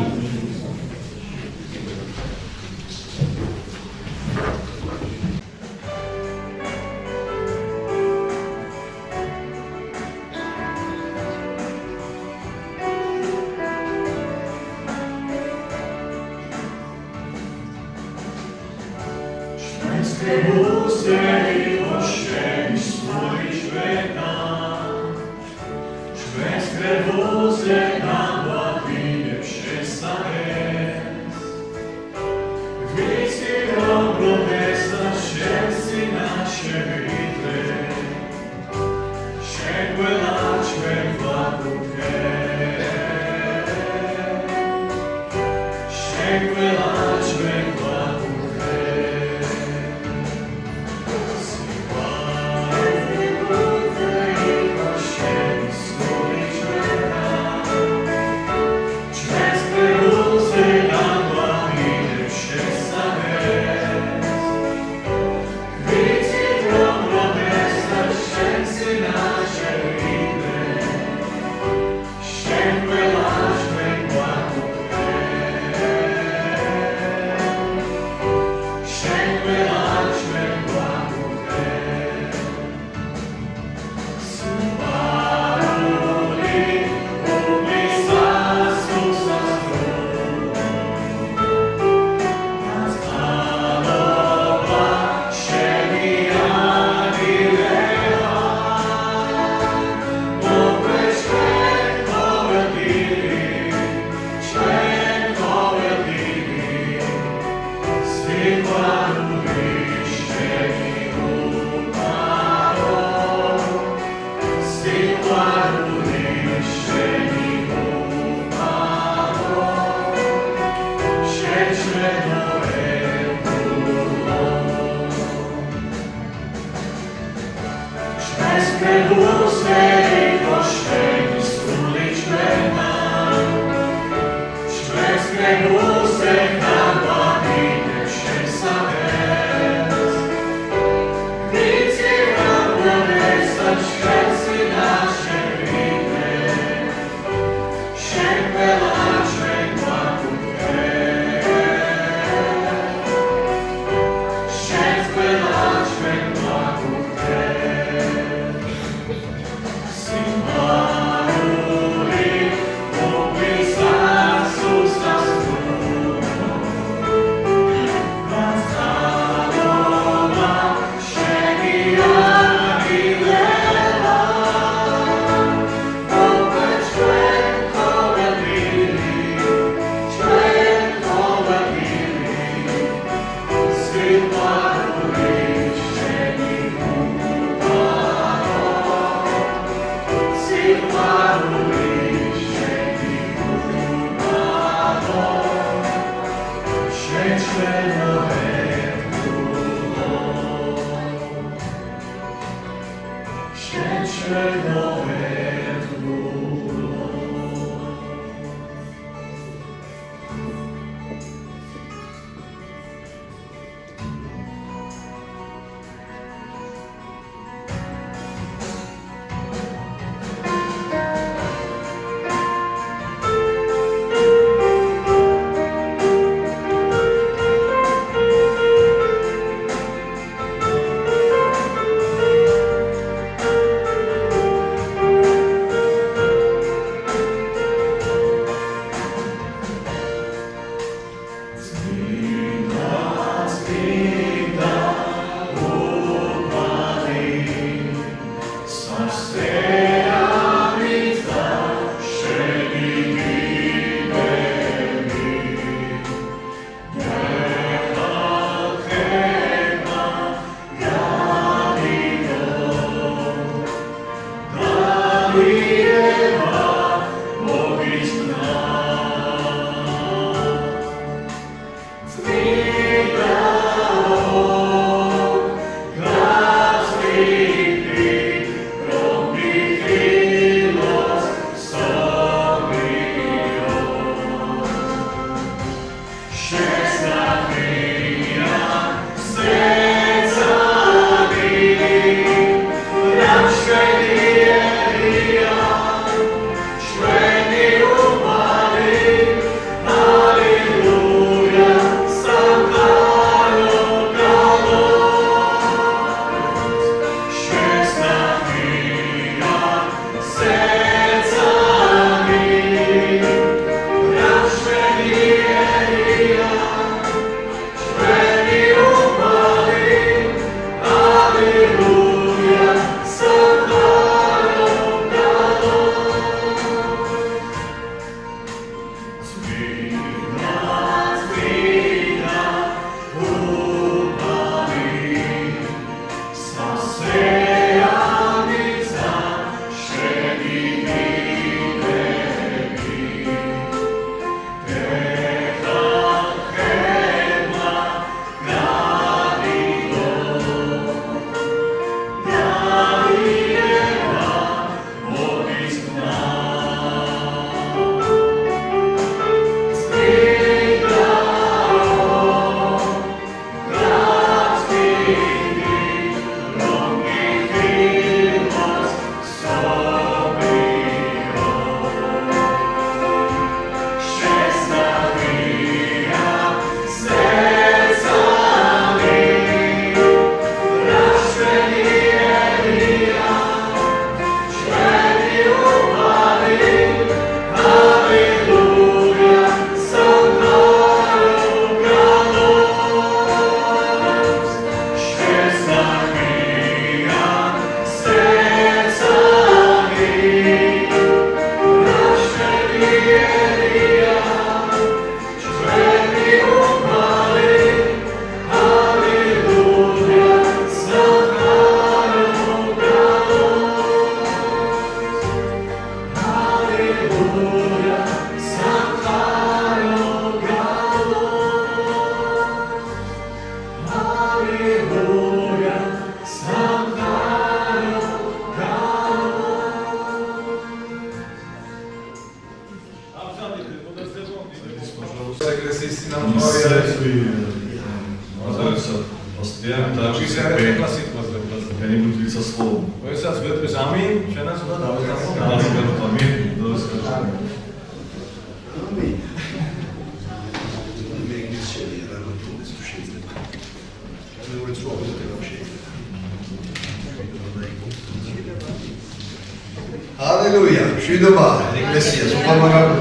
Hallelujah. მშვიდობა ეკლესიას, უპარლამენტო.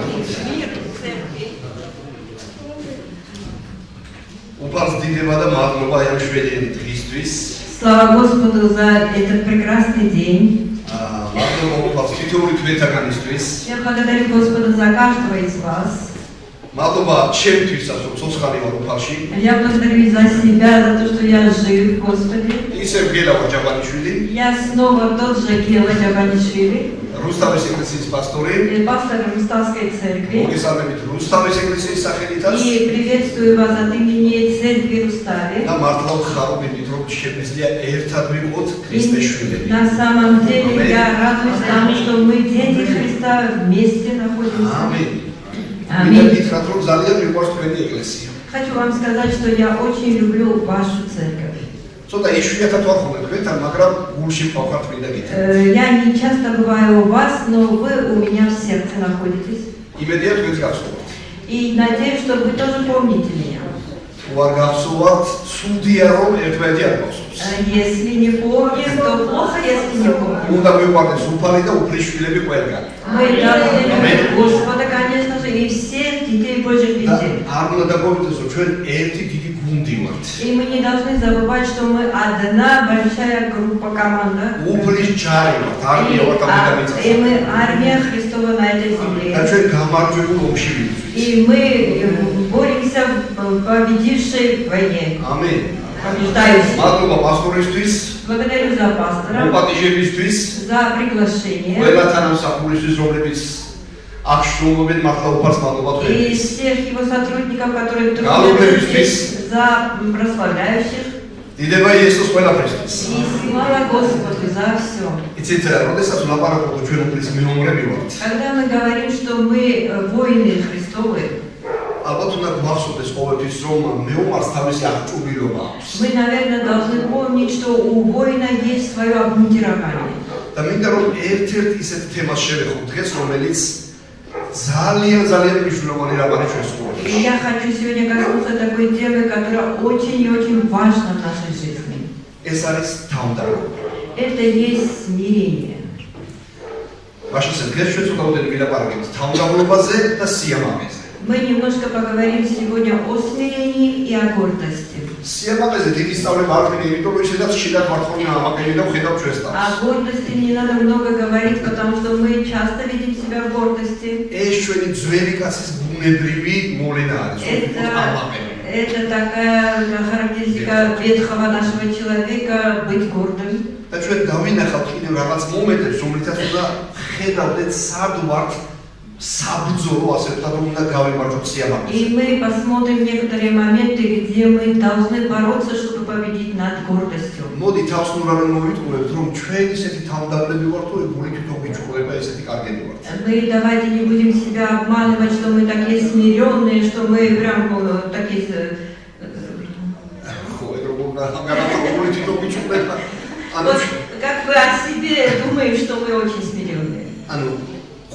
უპარს დიდება და მადლობა ამ შვედიერი დღისთვის. Слава Господу за этот прекрасный день. მადლობა უპარს თითოეული თქვენთაგანისთვის. Я благодарю Господа за каждого из вас. მადლობა ჩემთვისაც, რომ ცოცხალი ვარ უპარში. Я благодарю за себя, за то, что я жив, Господи. ისევ გელავა ჯაბანიშვილი, Я снова тот же Гела Джабанишвили, რუსთავის ეკლესიის პასტორი. пастор Руставской церкви. მოგესალმებით რუსთავის ეკლესიის სახელითაც. И приветствую вас от имени церкви Рустави. და მართლა ვხარობებით, რომ შეგვიძლია ერთად ვიყოთ ქრისტეს შვილები. На самом деле я радуюсь тому, что мы дети Христа вместе находимся. ამინ. Аминь. გითხრათ, რომ ძალიან მიყვარს თქვენი ეკლესია. Хочу вам сказать, что я очень люблю вашу церковь. ცოტა იშვიათად ვარ ხოლმე თქვენთან, მაგრამ გულში ვყავთ მინდა გითხრათ. Я не часто бываю у вас, но вы у меня в сердце находитесь. იმედია თქვენს გახსოვთ. И надеюсь, что вы тоже помните меня. ვარ გახსოვთ, ცუდია რომ ერთმანეთი არ გახსოვს. Если не помнишь, то плохо, если не помнишь. უნდა მივყვარდეს უფალი და უფლის შვილები ყველგან. Мы должны любить Господа, конечно же, и всех детей Божьих და везде. არ უნდა დაგგვიტოს, რომ ჩვენ ერთი დიდი გუნდი ვართ. И мы не должны забывать, что мы одна большая группа, команда. უფლის ჯარი ვართ, არმია ვართ ამ И ადამიანს. мы армия Христова на этой და земле. ჩვენ გამარჯვებულ ომში ვიყავთ. И мы боремся в победившей войне. ამინ. Побеждающей. მადლობა პასტორისთვის, Благодарю за пастора, მოპატიჟებისთვის, за приглашение. ყველა თანამსახურისთვის, რომლებიც აქ შრომობენ, მართლა უფალს მადლობა И თქვენთვის. всех его сотрудников, которые Голубые трудятся здесь. здесь, за прославляющих. დიდება იესოს ყველაფრისთვის. И слава Господу за все. იცით, როდესაც ვლაპარაკობ ჩვენ უფლის მეომრები ვართ, Когда мы говорим, что мы воины Христовы, ალბათ უნდა გვახსოვდეს ყოველთვის, რომ მეომარს თავისი აღჭურვილობა აქვს. мы, наверное, должны помнить, что у воина есть свое обмундирование. და მინდა რომ ერთ-ერთ ისეთ თემას შევეხო დღეს, რომელიც ძალიან მნიშვნელოვანი რამანი ჩვენს И ცხოვრებაში. я хочу сегодня коснуться такой темы, которая очень и очень важна в нашей жизни. ეს არის თავმდაბლობა. Это есть смирение. მაშინ დღეს ჩვენ ცოტა ვილაპარაკებთ თავმდაბლობაზე და სიამაყეზე. Мы немножко поговорим сегодня о смирении и о гордости. სიამაყეზე დიდი სწავლება არ მინდა, იმიტომ რომ ისედაც შედათ ვართ ხოლმე ამაყები და ვხედავ ჩვენს О თავს. гордости не надо много говорить, потому что мы часто видим себя в гордости. ეს ჩვენი ძველი კაცის ბუნებრივი მოვლენა არის. ამაყები. Это такая характеристика ветхого нашего человека быть гордым. და ჩვენ დავინახავთ კიდევ რაღაც მომენტებს, რომლითაც უნდა ხედავდეთ სად ვართ საბრძოლო, ასე ვთქვათ, რომ უნდა გავიმარჯვოთ სიამაყეს. И мы посмотрим некоторые моменты, где мы должны бороться, чтобы победить над гордостью. მოდი თავსნურად მოვიტყუებთ, რომ ჩვენ ისეთი თავმდაბლები ვართ, თუ გული თვითონ გიჩქოლება ესეთი კარგები ვართ. Мы давайте не будем себя обманывать, что мы такие смиренные, что мы прям такие... ხო, ეგ როგორ უნდა გამართო გული თვითონ გიჩქოლება. ანუ Вот как бы о себе думаем, что мы очень смиренные. ანუ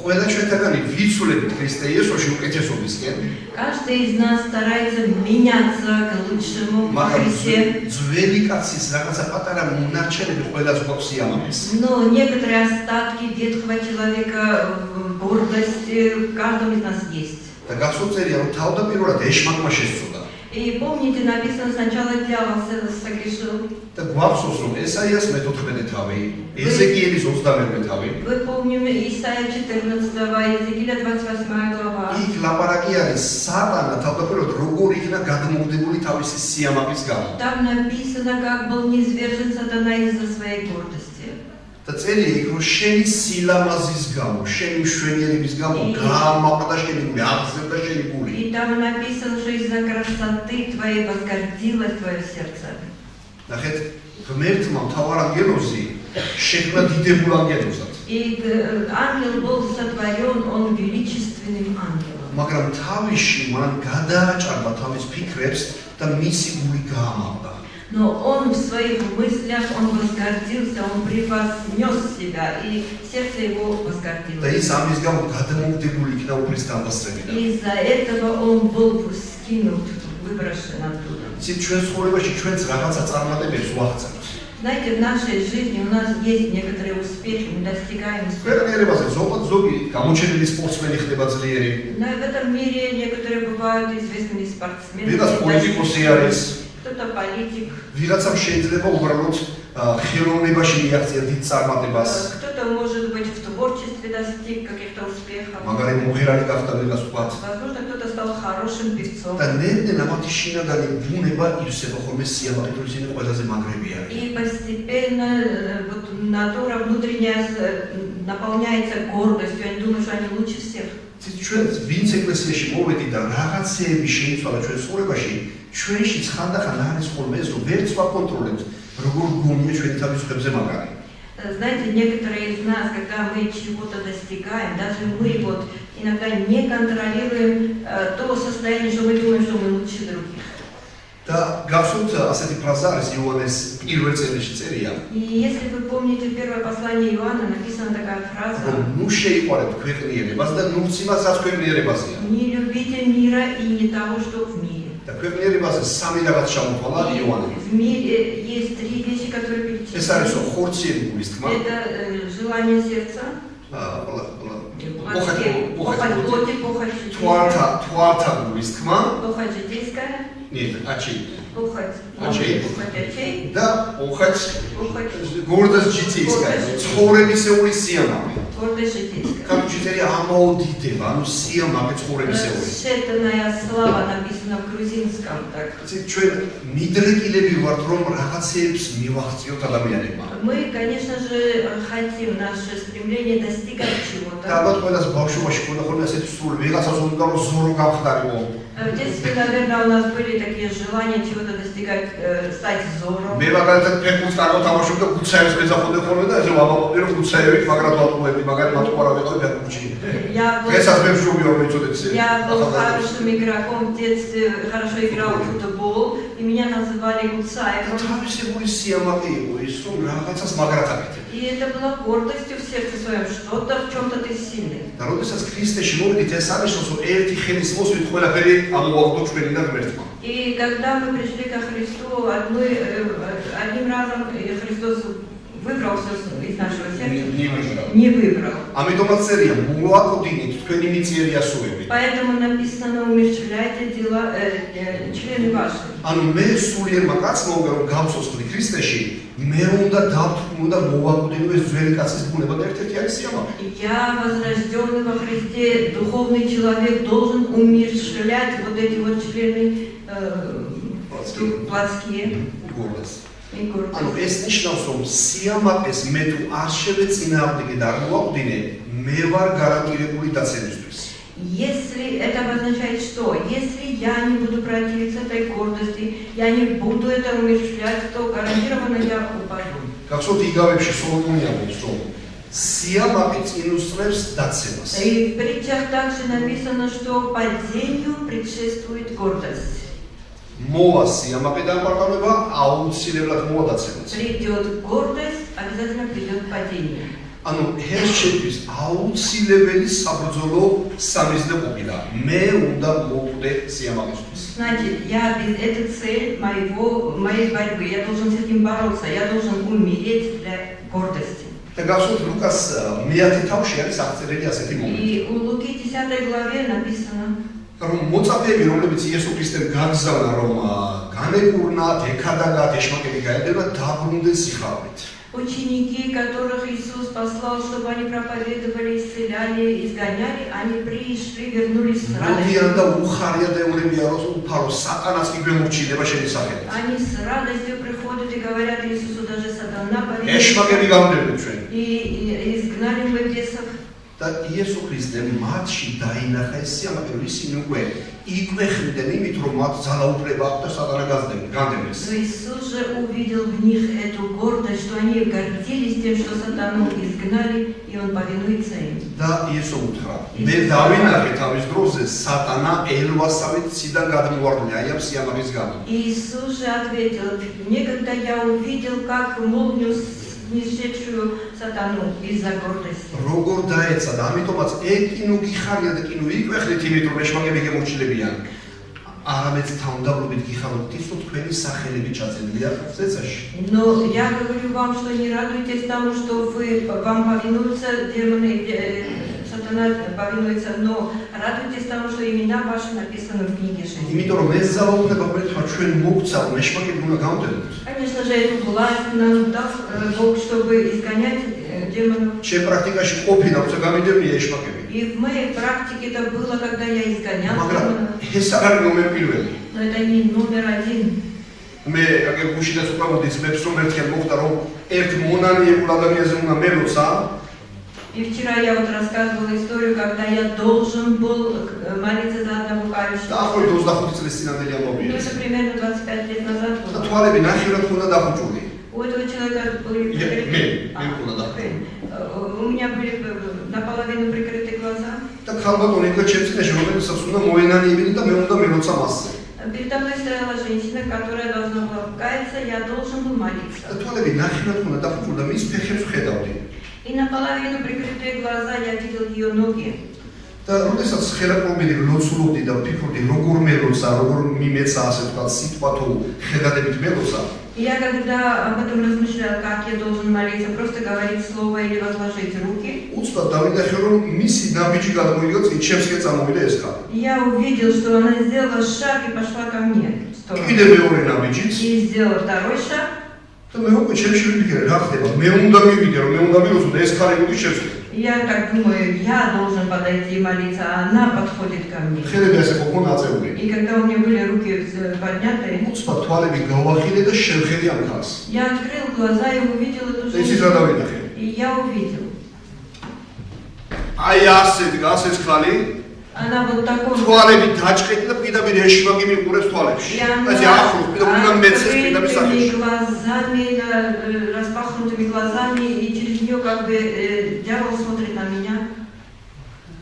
ყველა ჩვენთაგანი ვიცულებით ქრისტე იესოში უკეთესობისკენ, Каждый из нас старается меняться к лучшему во მაგრამ Христе. ძველი კაცის რაღაცა პატარა მონარჩენები ყველას გვაქვს სიამაყეს. Но некоторые остатки ветхого человека, гордости в каждом из нас есть. და გასწორწერია, რომ თავდაპირველად ეშმაკმა შესწოდა. И помните, написано, сначала дьявол согрешил. და გვახსოვს რომ ესაიას მე-14 თავი, ეზეკიელის 22 თავი, Вы помним Исаия 14, Иезекииля 28 глава. იქ ლაპარაკი არის სატანა თავდაპირველად როგორ იქნა გადმოვდებული თავისი სიამაყის გამო. Там написано, как был низвержен сатана из-за своей гордости. და წერია იქ რომ შენი სილამაზის გამო, შენი მშვენიერების გამო გაამაყდა შენი გული, აღზევდა შენი გული. И там написано, что из-за красоты твоей возгордилось твое сердце. ნახეთ, ღმერთმა მთავარანგელოზი შექმნა დიდებულ ანგელოზად. И ангел был сотворен, он величественным ангелом. მაგრამ თავში მან გადააჭარბა თავის ფიქრებს და მისი გული გაამაყდა. Но он в своих мыслях, он возгордился, он превознес себя, и сердце его და возгордилось. ის ამის გამო გადმოვდებული იქნა უფლის დამბასრებიდან. Из-за этого он был скинут, выброшен оттуда. ისე ჩვენ ცხოვრებაში ჩვენც რაღაცა წარმატებებს ვაღწევთ. Знаете, в нашей жизни у нас есть некоторые успехи, мы достигаем успеха. ქვეყნიერებაზე ზოგი გამოჩენილი სპორტსმენი ხდება ძლიერი. Но в этом мире некоторые бывают известными спортсменами. ვიღაც პოლიტიკოსი არის, Кто-то политик, ვიღაცამ შეიძლება უბრალოდ ხელოვნებაში მიაღწია დიდ წარმატებას. кто-то, может быть, в творчестве достиг каких-то успехов. მაგარი მომღერალი გახდა ვიღაც ვთქვათ. Возможно, кто-то стал хорошим певцом. და ნებდნენ ამათი შინაგანი ბუნება ივსება ხოლმე სიამაყით, რომ ისინი ყველაზე მაგრები არიან. И постепенно вот натура внутренняя наполняется гордостью. Они думают, что они лучше всех. ჩვენ ვინც ეკლესიაში მოვედი და რაღაცეები შეიცვალა ჩვენ ცხოვრებაში, ჩვენშიც ხანდახან არის ხოლმე ეს, რომ ვერც ვაკონტროლებთ, როგორ გონია ჩვენი თავისუფლებზე მაგარი. Знаете, некоторые из нас, когда мы чего-то достигаем, даже мы вот иногда не контролируем то состояние, что мы думаем, что мы лучше других. და გახსოვთ ასეთი ფრაზა არის იოანეს პირველ წერილში წერია, И если вы помните первое послание Иоанна, написана такая фраза: რომ ნუ შეიყვარეთ ქვეყნიერებას და ნუც იმას, რაც ქვეყნიერებაზეა. «Не любите мира и не того, что в мире». და ქვეყნიერებაზე სამი რაღაც ჩამოთვალა იოანემ. В мире есть три вещи, которые ეს არის перечислены. ხორციელი გულის თქმა, Это желание сердца, похоть плоти, похоть житейская, თვალთა გულის თქმა, похоть житейская, აჩი похоть Очей. очей, და პოხაც похоть გორდას ჯიტისკა, ცხოვრებისეული სიამაყე. гордость житейская. კანონში წერია ამაოდიდება, ანუ სიამაყე ცხოვრებისეული. Сетная слава написано в грузинском так. იცი ჩვენ მიდრეკილები ვართ რომ რაღაცეებს მივახციოთ ადამიანებმა. Мы, конечно же, хотим наше стремление достигать და чего-то. ალბათ ყველას ბავშვობაში ქონდა ხოლმე ასეთი სული, ვიღაცას უნდა რომ ზორო გავხდარიყო. В детстве, наверное, у нас были такие желания чего-то достигать, стать зором. მე მაგალითად ფეხბურთს კარგად თამაშობ და გუცაებს მეძახოდი ხოლმე და ესე ვამაყობდი რომ გუცაებით მაგრამ ვატყუები, მაგარი მატყუარა ვიყავი ფეხბურთში. დღესაც მე მშობი რომ იცოდეთ ისე. Я был хорошим игроком в детстве, хорошо играл в футбол, и меня называли Гуцаевым. თავისებული სიამაყე იყო ის რომ რაღაცას მაგრად აკეთებ. И это было гордостью в сердце своем, что-то в чем-то ты сильный. და როდესაც ქრისტეში მოვიდით ეს ანიშნავს რომ ერთი ხელის მოსვლით ყველაფერი ამოვაგდო ჩვენიდან ღმერთმა. И когда мы пришли ко Христу, одним разом Христос выбрался из нашего сердца. Не выбрал. ამიტომაც წერია მოვაკოდინეთ თქვენი მიწიერი ასოები. Поэтому написано: умерщвляйте дела, члены ваши. ანუ მე სულიერმა კაცმა უნდა რომ გავსოსხლი ქრისტეში, მე უნდა დავთქმო და მოვაკოდინო ეს ძველი კაცის ბუნება და ერთ-ერთი არის სიამაყე. Я, возрожденный во Христе, духовный человек, должен умерщвлять вот эти вот члены плотские გორდას. и гордость. ანუ ეს ნიშნავს რომ სიამაყეს მე თუ არ შევეწინააღმდეგე და არ მოვაკოდინე, მე ვარ გარანტირებული დაცემისთვის. Если это обозначает что? Если я не буду противиться этой гордости, я не буду это умерщвлять, то гарантированно я упаду. გახსოვთ იგავებში სოლომონი ამბობს რომ სიამაყე წინუსწრებს დაცემას. И в притчах также написано, что падению предшествует гордость. მოვა სიამაყე და პარტავება აუცილებლად მოვა დაცემაც. Придет гордость, обязательно придет падение. ანუ ჰერშეთვის აუცილებელი საბრძოლო სამიზნე ყოფილა. მე უნდა მოვკვდე სიამაყისთვის. Значит, это цель моей борьбы. Я должен с этим бороться. Я должен умереть для гордости. და გახსოვთ ლუკას მე-10 თავში არის აღწერილი ასეთი მომენტი. И у Луки 10 главе написано: რომ მოწაფეები, რომლებიც იესო ქრისტემ გაგზავნა, რომ განეკურნათ, ეკადაგათ, ეშმაკები გაედება, დაბრუნდნენ სიხარულით. Ученики, которых Иисус послал, чтобы они проповедовали, исцеляли, изгоняли, они пришли, вернулись с радостью. Они с радостью приходят и говорят Иисусу, даже сатана поведет. И изгнали мы бесов. და იესო ქრისტემ მათში დაინახა ეს სიამაყე, ისინი უკვე იკვეხებდნენ იმით, რომ მათ ძალაუფლება აქვს და სატანა განდევნეს. Но Иисус же увидел в них эту гордость, что они гордились тем, что сатану изгнали, и он повинуется им. და იესო უთხრა: მე დავინახე თავის დროზე სატანა ელვასავით ციდან გადმოვარდნე, აი ამ სიამაყის გამო. Иисус же ответил: некогда я увидел, как молнию снесшую сатану из-за гордости. როგორ დაეცა და ამიტომაც ეკინუ გიხარია და კინუ იკვეხეთ იმით, რომ ეშმაკები გემორჩილებიან. არამედ თავდაპირველად გიხაროთ ის, რომ თქვენი სახელები ჩაწენილია წეცაში. Но я говорю вам, что не радуйтесь тому, что вам повинуются демоны, сатана повинуется, но радуйтесь тому, что имена ваши написаны в книге жизни. იმიტომ რომ ეს ძალაუფლება გვერდმა ჩვენ მოგცა, რომ ეშმაკები უნდა გავდენოთ. Конечно же, эту власть нам дал Бог, чтобы изгонять демонов. შენ პრაქტიკაში ყოფილა, როცა გამიდევია ეშმაკები. И в моей практике это было, когда я изгонял მაგრამ демонов. ეს არ არის ნომერ პირველი. Но это не номер один. მე აგერ გუშინაც უკვე მოდის მეც რომ ერთხელ მოხდა რომ ერთ მონანიებულ ადამიანზე უნდა მელოცა. И вчера я вот рассказывала историю, когда я должен был молиться за одного და парня. ახლა 25 წლის წინანდელი ამბობია. Ну, это примерно 25 лет назад და было. თვალები ნახევრად უნდა დახუჭული. У этого человека были Me, у меня были наполовину прикрыты глаза. და ქალბატონი იყო ჩემს წინაშე, რომელსაც უნდა მოენანიებინე და მე უნდა მელოცა მასზე. Передо мной стояла женщина, которая должна была покаяться, я должен был молиться. და თვალები ნახევრად უნდა დახუჭული და მის ფეხებს ვხედავდი. И наполовину прикрытые глаза я видел ее ноги. და როდესაც ხელაპრობილი ლოცულობდი და ვფიქრობდი როგორ მელოცა, როგორ მიმეცა ასე თქვა სიტყვა თუ ხედადებით მელოცა. Я когда об этом размышлял, как я должен молиться, просто говорить слово или возложить руки. უცბად დავინახე რომ მისი ნაბიჯი გადმოიგო წინ ჩემსკენ წამოვიდა ეს ხალხი. Я увидел, что она сделала шаг и пошла ко мне. კიდე მეორე ნაბიჯიც И сделала второй шаг. და მე უკვე ჩემში ვიფიქრე რა ხდება, მე უნდა მივიდე რომ მე უნდა მივიდო და ეს ხალხი მოდი ჩემსკენ. Я так думаю, я должен подойти и молиться, а она подходит ко мне. ხელები ასე ყოფნა აწეული. И когда у меня были руки подняты, უცბად თვალები გავახილე და შევხედე ამ ხალხს. я открыл глаза и увидел эту და იცით რა женщину. დავინახე? И я увидел. აი ასე დგას ეს ხალი, Она вот такой. თვალები დაჭყეთი და პირდაპირ ეშმაკი მიყურებს თვალებში. И она ასე ახლოს, პირდაპირ მეცეს პირდაპირ открытыми სახეში. глазами, распахнутыми глазами, и через нее как бы дьявол смотрит на меня.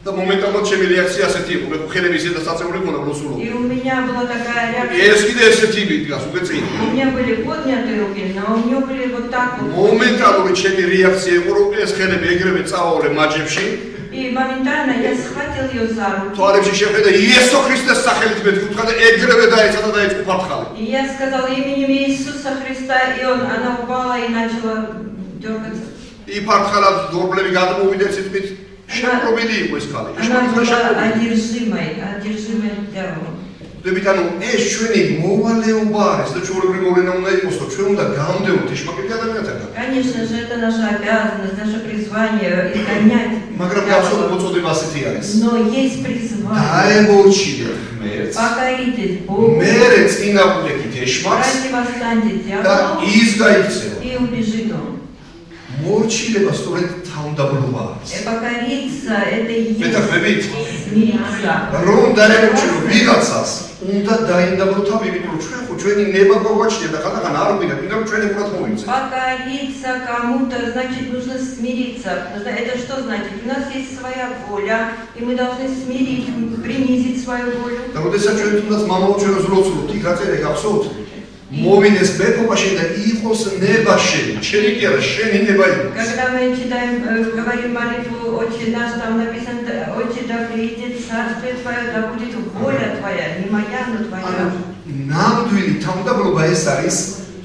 და მომენტალურად ჩემი რეაქცია ასეთი იყო, მე ხელები ზედა საწეული მქონდა ლოცულობ. И у меня была такая реакция. ეს კიდე ესეთი დგას უკვე წინ. У меня были подняты руки, но у нее были вот так вот. მომენტალური ჩემი რეაქცია იყო, რომ ეს ხელები ეგრევე წავაოლე მაჯებში. И моментально я схватил ее за руку. თვალებში შეხედე იესო ქრისტეს სახელით მე თქვა და ეგრევე დაეცა და დაიწყო ფართხალი. И я сказала именем Иисуса Христа, и она упала и начала дергаться. И ფართხალად დორბლები გადმოვიდა ციტყვით შემპრობილი იყო ეს ხალი. Она была одержимой дьяволом. დებით ანუ ეს ჩვენი მოვალეობა არის და ჩვეულებრივი მოვლენა უნდა იყოს, რომ ჩვენ უნდა გავდევნოთ ეშმაკები ადამიანთაგან. Конечно же, это наша обязанность, наше призвание изгонять. მაგრამ გახსოვთ მოწოდება ასეთი არის. Но есть призвание. დაემორჩილეთ ღმერთს. Покоритесь Богу. მერე წინააღმდეგით ეშმაკს Противостаньте და дьяволу. ის გაიქცევა. И убежит он. მორჩილება სწორედ თავმდაბლობა არის. Покориться это и есть მეტახმებით смириться. რომ დაემორჩილო ვიღაცას უნდა დაინდაბლო თავი, იმიტომ რომ ჩვენ ხო ჩვენი ნება გვაჩნია და ხანდახან არ ვიგებ, იმიტომ რომ ჩვენი ყურად მოვიწევთ. Покориться кому-то значит нужно смириться. Это что значит? У нас есть своя воля, и мы должны смирить, принизить свою волю. და როდესაც ჩვენ თუნდაც მამაოჩვენოს ვლოცულობთ, იქ რა წერია გახსოვთ? მოვიდეს მეფობაში და იყოს ნება შენი, ჩემი კი არა, შენი ნება იყოს. Когда мы читаем, говорим молитву «Отче наш», там написано «Отче, да приидет царствие Твое, да будет воля Твоя, не моя, но Твоя». ნამდვილი თავმდაბლობა ეს არის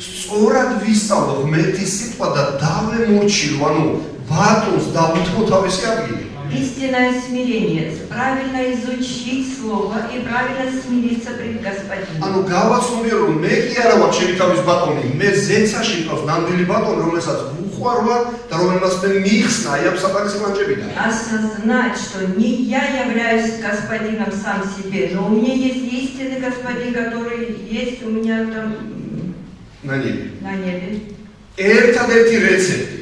სწორად ვისწავლო ღმერთის სიტყვა და დავემორჩილო, ანუ ბატონს დაუთმო თავისი ადგილი. истинное смирение, правильно изучить Слово и правильно смириться пред Господином. ანუ გავაცნობიერ რომ მე კი არა ვარ ჩემი თავის ბატონი, მე ზეცაში მყავს ნამდვილი ბატონი, რომელსაც უყვარ ვარ და რომელსაც მე მიხსნა აი ამ საფარის მანჯებიდან. Осознать, что не я являюсь господином сам себе, но у меня есть истинный господин, который есть у меня там ნანიები. на небе. ერთადერთი რეცეპტი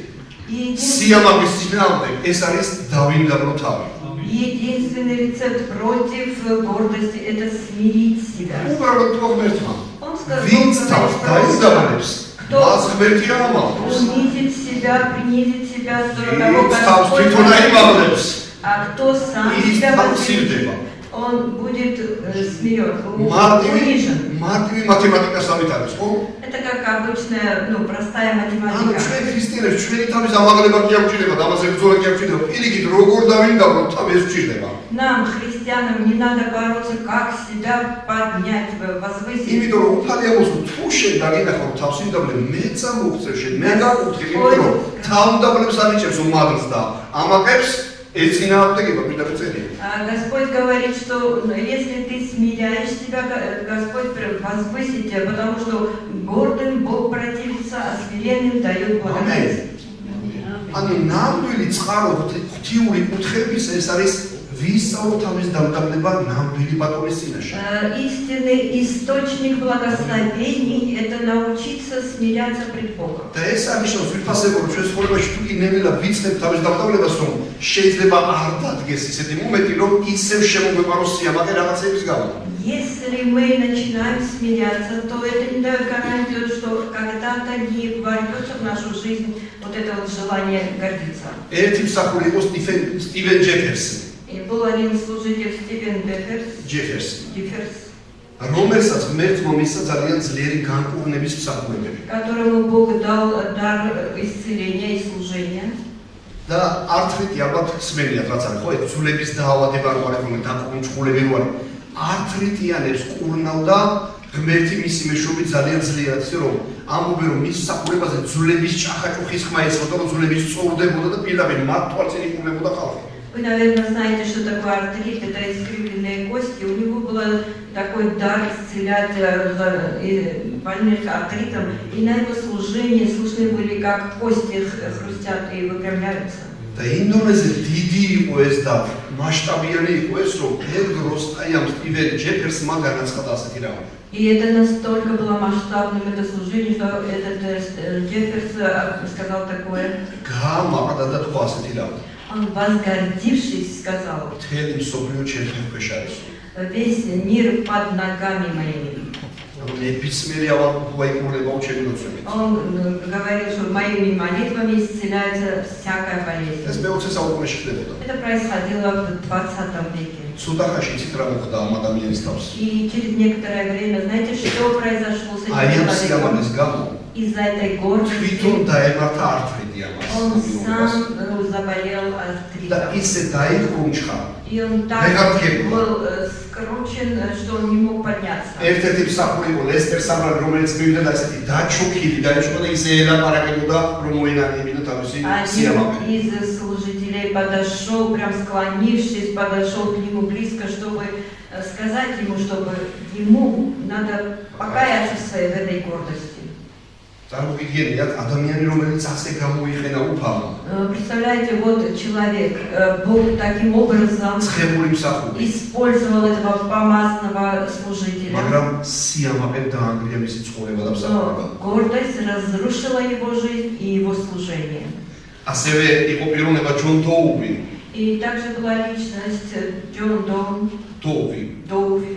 И სიამაყის წინააღმდეგ ეს არის დავინდაბლო თავი. единственный рецепт против гордости – это смирить себя. უბრალოდ თუ ღმერთმა Он сказал, ვინც თავს დაინდაბლებს, მას ღმერთი არ ამაყობს. унизить себя, принизить себя до того, ვინც თავს как თვითონ აიმაღლებს, а кто сам ის себя თავს возвысит, სირდება. он будет смирен, унижен. მარტივი მათემატიკას ამით არის, ხო? Это как обычная, простая ანუ математика. ჩვენ ქრისტიანებს ჩვენი თავის ამაღლება კი აღჭირდება, ამაზე ბრძოლა კი აღჭირდება. პირიქით როგორ დავინდაბლოთ, ამ ეს ვჭირდება. Нам, христианам, не надо бороться, как себя поднять, возвысить. იმიტომ რომ უფალი ამოსულ თუ შენ დაგინახავ თავს ინდაბლე მე წამოგწევ შენ მე გაკუთრი იმიტომ რომ თავდაბლებს ანიჭებს უმადლს და ამაყებს ეცინააღმდეგება პირდაპირ წერია. Господь говорит, что если ты смиряешь себя, Господь возвысит тебя, потому что гордым Бог противится, а смиренным дает благодать. ანუ ნამდვილი წყარო ღვთიური კუთხეების ეს არის ვისწავლო თავის დამტაბლება ნამდვილი ბატონის წინაშე. Истинный источник благословений – это научиться смиряться пред Богом. და ეს აღნიშნავს ვიფასებო რომ ჩვენ ცხოვრებაში თუ კი ნელა ვიცნებ თავის დამტაბლებას რომ შეიძლება არ დადგეს ისეთი მომენტი რომ ისევ შემოგვეპაროს სიამაყე რაღაცების გამო. Если мы начинаем смиряться, то это не дает гарантию, что когда-то не ворвется в нашу жизнь вот это вот желание гордиться. ერთი მსახური იყო სტივენ ჯეფერსი. И был один служитель Стивен Джефферс, რომელსაც ღმერთმა მისცა ძალიან ძლიერი განკურნების მსახურებები. которому Бог дал дар исцеления и служения. და ართრიტი ალბათ ხსმენიათ რაც არის ხო ეს ძულების დაავადება რო არის რომ დაკურნჭულები რო არის ართრიტიანებს კურნავდა ღმერთი მისი მეშვეობით ძალიან ძლიერად ისე რომ ამბობენ რომ მის მსახურებაზე ძულების ჭახაჭუხის ხმა ეცოდა რომ ძულები სწორდებოდა და პირდაპირ მათ თვალწინ იკურნებოდა ხალხი. Вы, наверное, знаете, что такое артрит, это искривленные кости. У него был такой дар исцелять больных артритом, и на его служение слышны были, как кости хрустят и выпрямляются. და ინდონეზია დიდი იყო ეს და მასშტაბიანი იყო ეს რომ ერთ დროს აი ამ სტივენ ჯეფერსმა განაცხადა ასეთი რამ. И это настолько было масштабным, это служение, что этот Джефферс сказал такое. გამაყდა და თქვა ასეთი რამ. Он, возгордившись, сказал: მთელი მსოფლიო ჩემთვის ქვეშ არის. весь мир под ногами моими. ნებისმიერი ავადმყოფობა იკურნება ჩემი ლოცვებით. Он говорил, что моими молитвами исцеляется всякая болезнь. ეს მე-20 საუკუნეში ხდებოდა. Это происходило в 20 веке. ცოტა ხანში იცით რა მოხდა ამ ადამიანის თავს. И через некоторое время, знаете, что произошло с აი этим ამ სიამაყის человеком? გამო Из-за этой гордости თვითონ დაემართა ართრიტი он ამას. сам заболел და артритом. ისე დაიხრუნჩხა. И он так был скручен, что он не мог подняться. ერთ-ერთი მსახური იყო ლესტერ სამრალი, რომელიც მივიდა და ესეთი დაჩუქილი დაიჭრა და ისე ელაპარაკებოდა, რომ მოინანიებინა თავისი სიამაყე. Один из служителей подошел, прям склонившись, подошел к нему близко, чтобы сказать ему, чтобы ему надо покаяться в своей в этой гордости. წარმოგიდგენიათ ადამიანი რომელიც ასე გამოიყენა უფალმა. Представляете, вот человек, Бог таким образом ცხებული მსახური. использовал этого помазанного служителя. მაგრამ სიამაყე დაანგრია მისი ცხოვრება და მსახურება. Но гордость разрушила его жизнь и его служение. ასევე იყო პიროვნება ჯონ დოუვი. И также была личность Джон დოუვი. Доуви.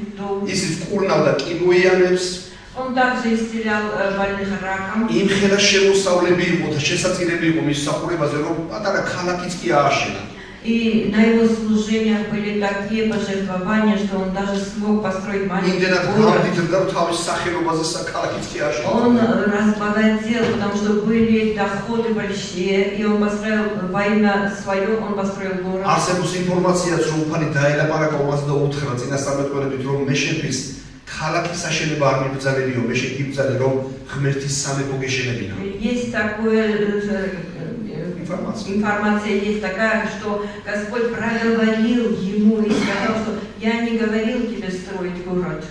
ისიც კურნავდა კინოიანებს. Он также исцелял больных раком. იმხელა შემოსავლები იყო და შესაძლებელი იყო მის მსახურებაზე რომ პატარა ქალაქიც კი ააშენა. И на его служениях были такие пожертвования, что он даже смог построить маленький იმდენად город. გამდიდრდა რომ თავის სახელობაზე ქალაქიც კი ააშენა. Он разбогател, потому что были доходы большие, и он построил во имя свое, он построил город. არსებობს ინფორმაციაც რომ უფალი დაელაპარაკა 24 წინასწარმეტყველებით რომ მე შეფის ქალაქის აშენება არ მიბრძანებიო, მე შეგიბრძანე რომ ღმერთის სამეფო გეშენებინა. Есть такое информация. Информация есть такая, что Господь проговорил ему и сказал, что я не говорил тебе строить город,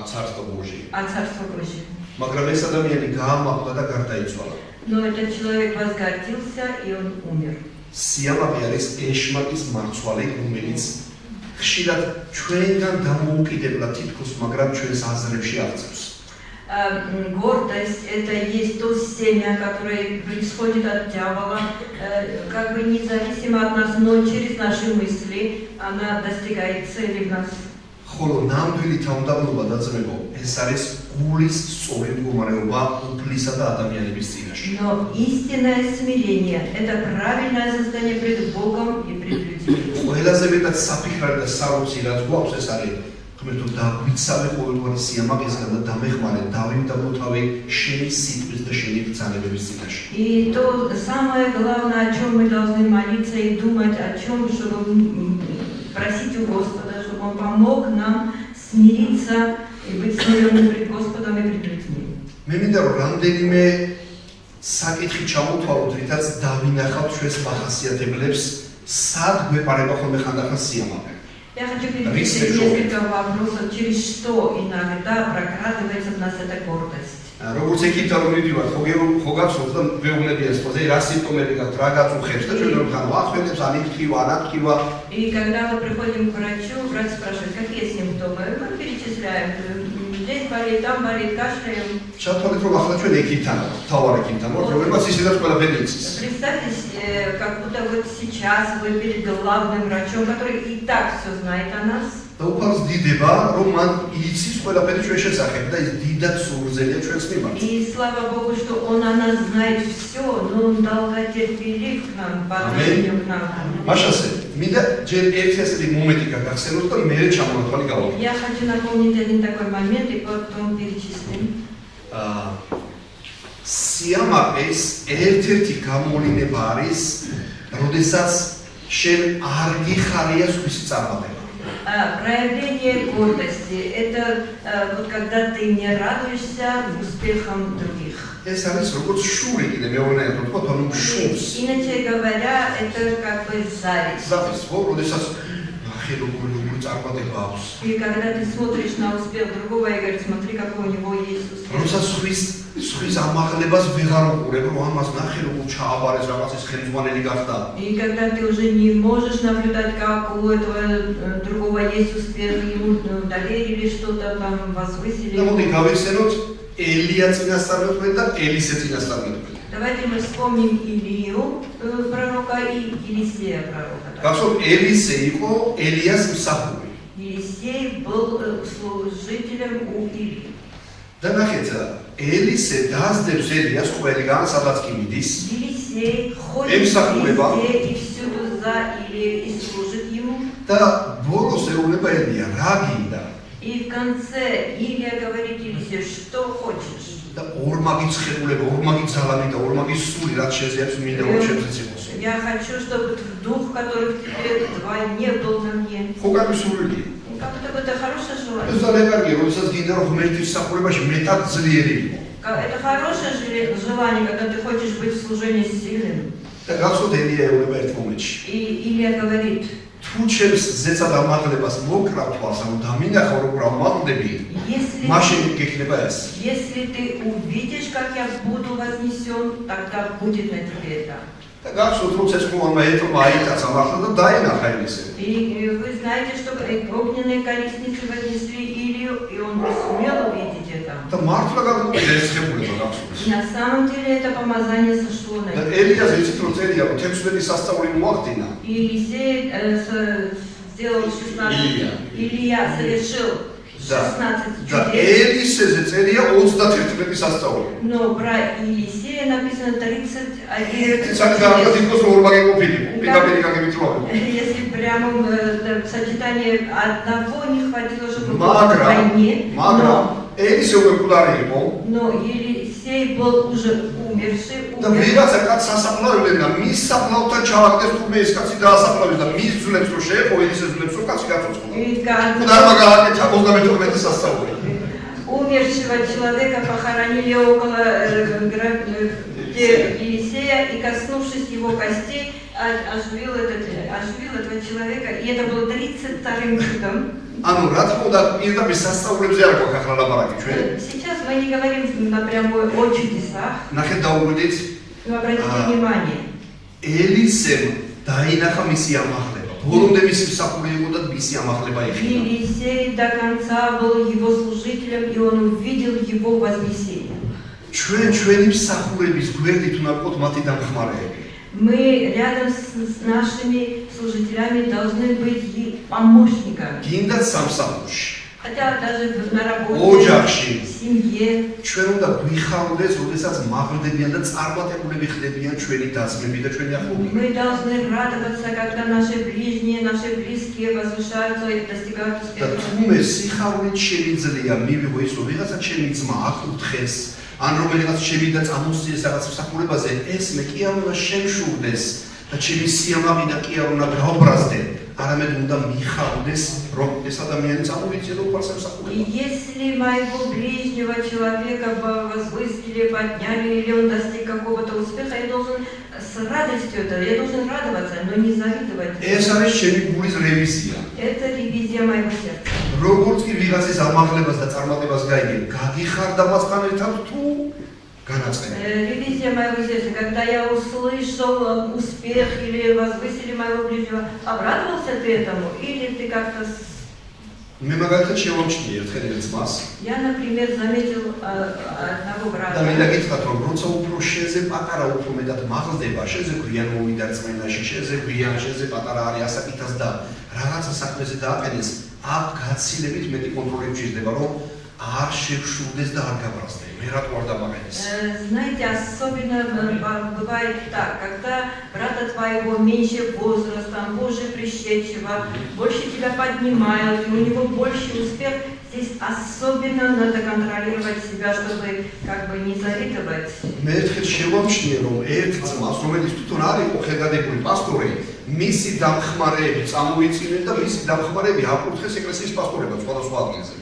Царство Божие. а Царство Божие. მაგრამ ეს ადამიანი გაამაყლა და გარდაიცვალა. Но этот человек возгордился, и он умер. სიამაყე არის ეშმაკის მარცვალი, რომელიც ხშირად ჩვენგან დამოუკიდებლად თითქოს, მაგრამ ჩვენს აზრებში აღწევს. Гордость – это есть то семя, которое происходит от дьявола, как бы независимо от нас, но через наши мысли она достигает цели в нас. ხოლო ნამდვილი თავმდაბლობა დაძმებო, ეს არის გულის სწორი მდგომარეობა უფლისა და ადამიანების წინაშე. Но истинное смирение – это правильное состояние пред Богом и пред людьми. ყველაზე მეტად საფიქრად და საროცი რაც გვაქვს ეს არის ღმერთო დაგვიცავე ყოველგვარი სიამაყისგან და დამეხმარე დავიმტაბო თავი შენი სიტყვის და შენი ბრძანებების წინაშე. И то самое главное, о чем мы должны молиться и думать, о чем, чтобы просить у Господа, чтобы Он помог нам смириться и быть смиренным пред Господом и пред людьми. მე მინდა რომ რამდენიმე საკითხი ჩამოვთვალოთ, რითაც დავინახავთ ჩვენს მახასიათებლებს, სად გვეპარება ხოლმე ხანდახან სიამაყე. Я хочу перечислить несколько вопросов, через что иногда прокрадывается в нас эта гордость. როგორც ეკითხა რომ მიდივართ, ხო გახსოვთ და ვეუბნები ეს პოზე რა სიმპტომები გაქვთ, რა გაწუხებს და ჩვენ რომ ხან ვახველებს, ან იფთხივა, ან აფთხივა. И когда мы приходим к врачу, врач спрашивает, какие симптомы, мы перечисляем. Здесь болит, там болит, кашляем. ჩათვალეთ რომ ახლა ჩვენ ეკითხა, თავარ ეკითხა, რომელსაც ისედაც ყველაფერი იცის. Представьте, как будто вот сейчас вы перед главным врачом, который и так все знает о нас. და უფალს დიდება, რომ მან იცის ყველაფერი ჩვენ შესახებ და ის დიდად სურზელია ჩვენს მიმართ. И слава Богу, что Он о нас знает все, но Он долготерпелив к нам, по отношению к нам. მაშასე, მინდა ჯერ ერთი ასეთი მომენტი გაგახსენოთ და მე ჩამოვთვალე გავაკეთე. Я хочу напомнить один такой момент и потом перечислим. სიამაყეს ერთ-ერთი გამოვლინება არის, როდესაც შენ არ გიხარია სხვისი წარმატება. Проявление гордости – это вот когда ты не радуешься успехам других. ეს არის როგორც შური კიდე მეუბნებით ვთქვათ, ანუ შურს. Иначе говоря, это как бы зависть. ზაფის ხო, როდესაც ახი როგორი წარმატება აქვს. И когда ты смотришь на успех другого и говоришь, смотри, какой у него есть успех. როდესაც სხვის ამაღლებას ვეღარ უყურებ, რომ амаз ნახე როგორ ჩააბარეს რაღაცის ხელმძღვანელი გახდა. И когда ты уже не можешь наблюдать, как у этого другого есть успех, ему доверили что-то, там возвысили. და მოდი გავიხსენოთ ელია წინასწარმეტყვი და ელისე წინასწარმეტყვი. Давайте мы вспомним Илию пророка и Елисея пророка. გახსოვთ ელისე იყო ელიას მსახური. Елисей был служителем у Илии. და ნახეთ, ელისე დაასდებს ელიას ყველგან, სადაც კი მიდის. Елисей ходит Эмсахурება. везде и всюду за Илией и служит ему. და ბოლოს ეუბნება ელია, რა გინდა? И в конце Илия говорит Елисею, что хочешь? და ორმაგი ცხებულება, ормаგი ძალანი და ორმаგი სული რაც შეძებს მინდა რომ შემზეც იყოს. Я хочу, чтобы дух, который в тебе вдвойне был на мне. ხო გამისურვილია. Как будто бы это хорошее ეს желание. ძალიან კარგია, როდესაც გინდა რომ ღმერთის მსახურებაში მეტად ძლიერი იყო. Это хорошее желание, когда ты хочешь быть в служении сильным. და გახსოვთ ელია ეუბნება ერთ მომენტში. И Илия говорит, თუ ჩემს ზეცად ამაღლებას მოკრავ თვალს, ანუ დამინახავ რომ გრავმაღლდები, მაშინ გექნება ეს. если ты увидишь, как я буду вознесен, тогда будет на тебе это. და გახსოვთ რომ ცეცხლოვანმა ეთრომა აიტაცა მართლა და დაინახა ელისე. И вы знаете, что огненные колесницы вознесли Илью, и он сумел увидеть это. და მართლა გამოვიდა ეს ხებულება გახსოვთ. На самом деле это помазание сошло на და него. ელიას იცით რომ წერია რომ 16 სასწაული მოახდინა. И Елисей сделал 16. Илья совершил 16 და чудес. ელისეზე წერია 31 სასწაული. Но про Елисея написано 31. ერთი საკითხი იყოს რომ ორმაგი ყოფილიყო. პირდაპირ გაგებით რომ. Если прямо в сочетании одного не хватило, чтобы было в მაგრამ войне, ელისე უკვე მკვდარი იყო. но Елисей был уже умерший, და ვიღაცა კაცს ასაფლავებდნენ და მის საფლავთან ჩავაგდეს თურმე ეს кацი დაასაფლავეს და მის ძვლებს რო შეეყო ელისეს ძვლებს რო კაცი გაწოცხლა. მკვდარმა გააკეთა 32 სასწაული. Умершего человека похоронили около Елисея, и, коснувшись его костей, оживил этого человека. И это было 32-м годом. ანუ რა თქმა უნდა, პირდაპირ სასწაულებზე არ გვაქვს ახლა ლაპარაკი ჩვენ. Сейчас мы не говорим напрямую о чудесах, ნახეთ დაუბრუნდით, но обратите внимание. ელისემ დაინახა მისი ამაღლება. ბოლომდე მისი მსახური იყო და მისი ამაღლება იქნა. Елисей до конца был его служителем, и он увидел его вознесение. ჩვენ ჩვენი მსახურების გვერდით უნდა ვიყოთ მათი დამხმარეები. Мы рядом с нашими служителями должны быть и помощниками. გინდათ სამსახურში, Хотя даже на работе, ოჯახში в семье. ჩვენ უნდა გვიხარდეს, როდესაც მაღლდებიან და წარმატებულები ხდებიან ჩვენი დასმები და ჩვენი ახლობლები. Мы должны радоваться, когда наши ближние, наши близкие возвышаются и достигают და успеха. თუმე სიხარულით შემიძლია მივიღო ის, რომ ვიღაცა ჩემი ძმა აკურთხეს, ან რომელიღაც შემიდა წამოსიეს რაღაც მსახურებაზე, ეს მე კი არ უნდა შემშურდეს და ჩემი სიამაყი კი არ უნდა გაობრაზდე, არამედ უნდა მიხარდეს, რომ ეს ადამიანი წამოვიძიე და უყვარს ამ И მსახურებას. если моего ближнего человека возвысили, подняли, или он достиг какого-то успеха, я должен с радостью это, я должен радоваться, но не завидовать. ეს არის ჩემი გულის რევიზია. Это ревизия моего сердца. როგორც კი ვიღაცის ამაღლებას და წარმატებას გაიგებ, გაგიხარ და მასთან ერთად თუ განაწყენებ. Ревизия моего сердца, когда я услышал успех или возвысили моего ближнего, обрадовался ты этому, или ты как-то... მე მაგალითად შევამჩნიე ერთხელ ერთ ძმას Я, например, заметил одного და брата. მინდა გითხრათ, რომ როცა უფრო შეზე პატარა უფრო მეტად მაღლდება, შეზე გვიან მოვიდა რწმენაში, შეზე გვიან, შეზე პატარა არის ასაკითაც და რაღაცა საქმეზე დააყენეს, აქ გაცილებით მეტი კონტროლი გვჭირდება, რომ არ შევშურდეს და არ გაბრაზდე. მე რატო არ დამაყენეს? Знаете, особенно бывает так, когда брата твоего меньше возрастом, позже пришедшего, больше тебя поднимают, и у него больше успех, здесь особенно надо контролировать себя, чтобы как бы не завидовать. მე ერთხელ შევამჩნიე, რომ ერთ ძმას, რომელიც თვითონ არ იყო ხელდადებული პასტორი, მისი დამხმარეები წამოიწინეს და მისი დამხმარეები აკურთხეს ეკლესიის პასტორებად სხვადასხვა ადგილზე.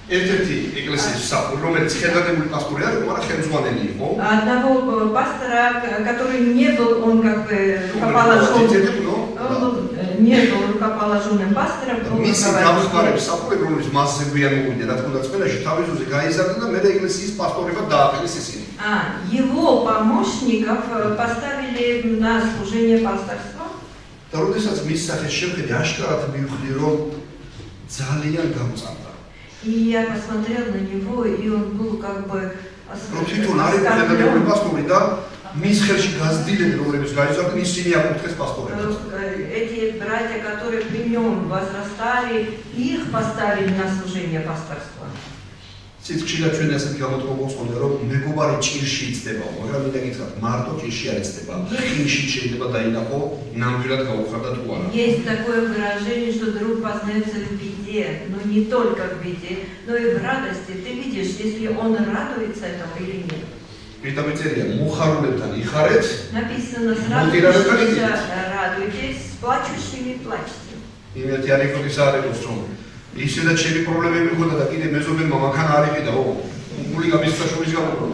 ერთ-ერთი ეკლესიის მსახური, რომელიც ხელდადებული პასტორი არ იყო, მაგრამ ხელმძღვანელი იყო. Одного пастора, который не был, он как бы не был рукоположенным пастором, он მისი დამხმარების მსახურები, რომელიც მასზე გვიან მოვიდა, რა თქმა უნდა, წმენაში თავის ძუზე გაიზარდა და მე ეკლესიის პასტორებად დააყენეს ისინი. Его помощников поставили на служение пасторства. და როდესაც მის სახეს შევხედე, აშკარად მივხვდი, რომ ძალიან გამწარდა. И я посмотрел на него, и он был как бы რომ თვითონ არის ხელდადებული პასტორი და მის ხელში გაზრდილები, რომლებიც გაიზარდნენ, ისინი აკურთხეს პასტორებად. Эти братья, которые при нем возрастали, их поставили на служение пасторства. სიტყვით ჩვენ ასეთ გამოთქვა მოწყონდა, რომ მეგობარი ჭირში იცდება, მაგრამ მინდა გითხრათ, მარტო ჭირში არ იცდება. ხილში შეიძლება დაინახო, ნამდვილად გაუხარდა თუ არა. Есть такое выражение, что друг познается в беде, но не только в беде, но и в радости. Ты видишь, если он радуется этому или нет. პირდაპირ წერია, მოხარულებთან იხარეთ, Написано, с радостью радуйтесь, с плачущими плачьте. იმეთი ანეკდოტის არის, რომ ისედაც ჩემი პრობლემები მქონდა და კიდე მეზობელმა მანქანა არ იყიდა, გული გამისცა შორის გამოკრა.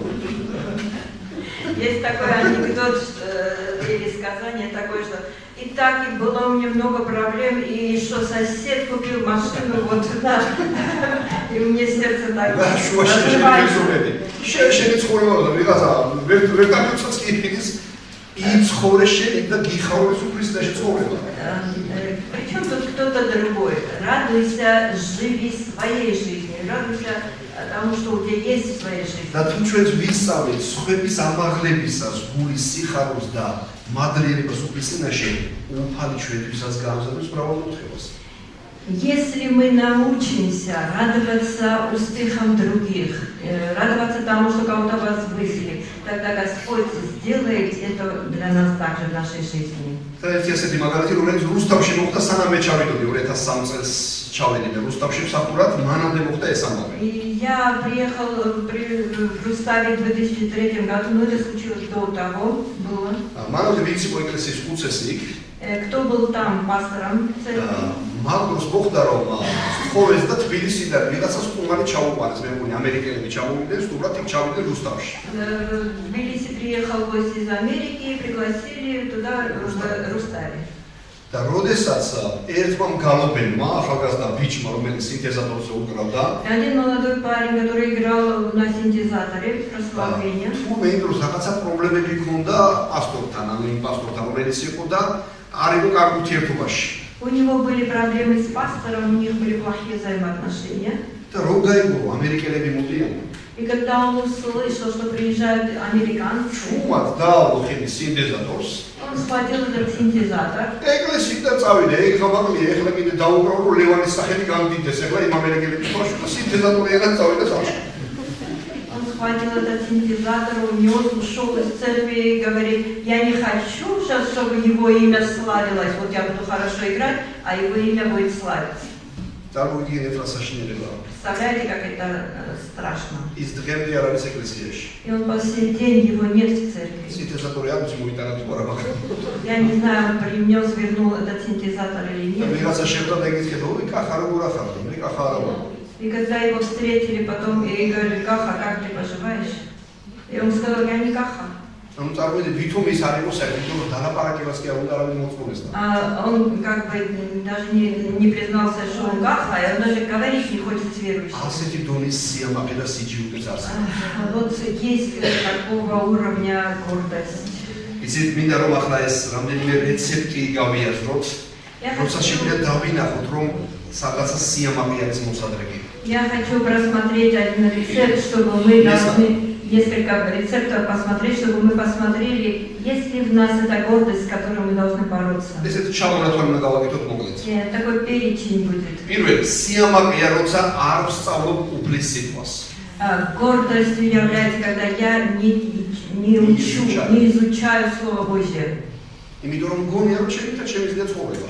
Есть такой анекдот или сказание такое, что и так и было у меня много проблем, и что сосед купил машину, вот да, и мне сердце так разрывается. შენი ცხოვრება და ვიღაცა ვერ დაგწოც კი ის იცხოვრე შენი და გიხარულეს უფრისდაში ცხოვრება. Причем тут кто-то другой. Радуйся, живи своей жизнью, радуйся тому, что у тебя есть в своей жизни. და თუ ჩვენს ვისწავლეთ სხვების ამაღლებისას, გულის სიხარულს და მადლიერებას უფრისინაში, უფალი ჩვენთვისაც გაამზადებს მრავალ მოთხევას. Если мы научимся радоваться успехам других, радоваться тому, что кого-то возвысили, тогда Господь сделает это для нас также в нашей жизни. და ერთი ასეთი მაგალითი, რომელიც რუსთავში მოხდა, სანამ მე ჩავიდოდი 2003 წელს ჩავედი და რუსთავში მსახურად, მანამდე მოხდა ეს ამბავი. Я приехал в Руставе в 2003 году, но это случилось до того, было. მანამდე ვინც იყო ეკლესიის უწესი იქ, Кто был там пастором церкви? მაგდროს მოხდა, რომ ითხოვეს და თბილისიდან ვიღაცა სტუმარი ჩაუყარეს, მე მგონი ამერიკელები ჩამოვიდნენ, სტუმრად იქ ჩავიდნენ რუსთავში. В Тбилиси приехал гость из Америки и пригласили туда Рустави. და როდესაც ერთმა მგალობელმა, ახალგაზრდა ბიჭმა, რომელიც სინთეზატორზე უკრავდა, Один молодой парень, который играл на синтезаторе, прославление. თუმე იმ დროს რაღაცა პრობლემები ჰქონდა პასტორთან, ანუ იმ პასტორთან, რომელიც იყო და არ იყო კარგ ურთიერთობაში. У него были проблемы с пастором, у них были плохие взаимоотношения. და რო გაიგო ამერიკელები მოდიან, И когда он услышал, что приезжают американцы, უმად დაალო ხელი სინთეზატორს, он схватил этот синтезатор. ეკლესიიდან წავიდა, ეხლა მაგალია, ეხლა კიდე დაუკრავ, რომ ლევანის სახელი გამდიდეს, ეხლა იმ ამერიკელების ბავშვი და სინთეზატორი ერთად წავიდა სამში. Он схватил этот синтезатор, унес, ушел из церкви и говорит, я не хочу сейчас, чтобы его имя славилось, вот я буду хорошо играть, а его имя будет славиться. წარმოგიდგენთ რა საშინელება. Представляете, как это страшно. ის დღემდე არ არის ეკლესიაში. И он по сей день его нет в церкви. სინთეზატორი არ ვიცი მოიტანა თუ არა, მაგრამ Я не знаю, он принес, вернул этот синтезатор или და нет. ვიღაცა შეხვდა და ეკითხება, ой, каха როგორ ახალ, მე каха არა ვარ. И когда его встретили потом и говорили, Каха, как ты поживаешь? И он сказал, я не Каха. ანუ წარმოიდგინე, ვითომ ის არ იყო საერთოდ რომ დანაპარაკებას კი არ უნდა არავინ მოწმობესთან. А он как бы даже не признался, что он Каха, и он даже говорить не хочет с верующим. ასეთი დონის სიამაყე და სიჯიუტეც არსებობს. Вот есть такого уровня гордость. იცით, მინდა რომ ახლა ეს რამდენიმე რეცეპტი გავიაზროთ, როცა შეგვიძლია დავინახოთ, რომ სადღაცა სიამაყე არის მოსადრეკი. Я хочу просмотреть один рецепт, чтобы мы должны несколько рецептов посмотреть, чтобы мы посмотрели, есть ли в нас эта гордость, с которой мы должны бороться. ესეთ ჩამონათვალი უნდა გავაკეთოთ მოკლედ. Такой перечень будет. პირველ, სიამაყეა, როცა არ ვსწავლობ უფლის სიტყვას. Гордостью является, когда я не учу, не изучаю Слово Божье. იმიტომ რომ მგონია რომ შეიძლება შემიძლია ცხოვრება.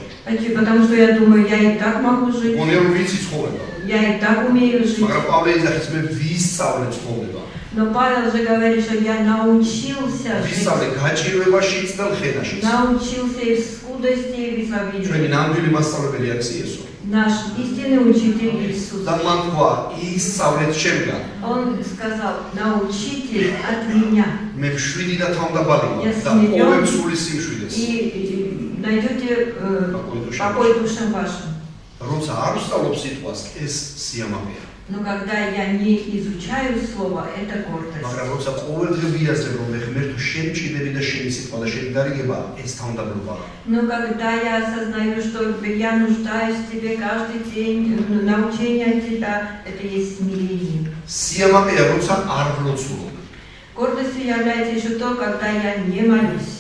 Потому что я думаю, я и так могу жить, მგონია რომ ვიცი ცხოვრება. я и так умею жить. მაგრამ პავლე იძახის მე ვისწავლე ცხოვრება. Но Павел же говорит, что я научился жить. ვისწავლე გაჭირვებაშიც და ლხენაშიც. Научился и в скудости, и в ჩვენი изобилии. ნამდვილი მასწავლებელი არის იესო. Наш истинный учитель Иисус. და მან თქვა, ისწავლეთ ჩემგან. Он сказал, научитесь от меня. მე მშვიდი და თავმდაბალი ვარ და Я ყოველ სული სიმშვიდეს. И найдете покой душам вашим. როცა არ ვსწავლობ სიტყვას, ეს სიამაყეა. Но когда я не изучаю Слово, это гордость. მაგრამ როცა ყოველდღე ვიაზრებ, რომ მე ღმერთო შენ ჭიდები და შენი სიტყვა და შენი დარიგება, ეს თავმდაბლობაა. Но когда я осознаю, что я нуждаюсь в тебе каждый день, научение от тебя, это есть смирение. სიამაყეა, როცა არ ვლოცულობ. Гордостью является еще то, когда я не молюсь.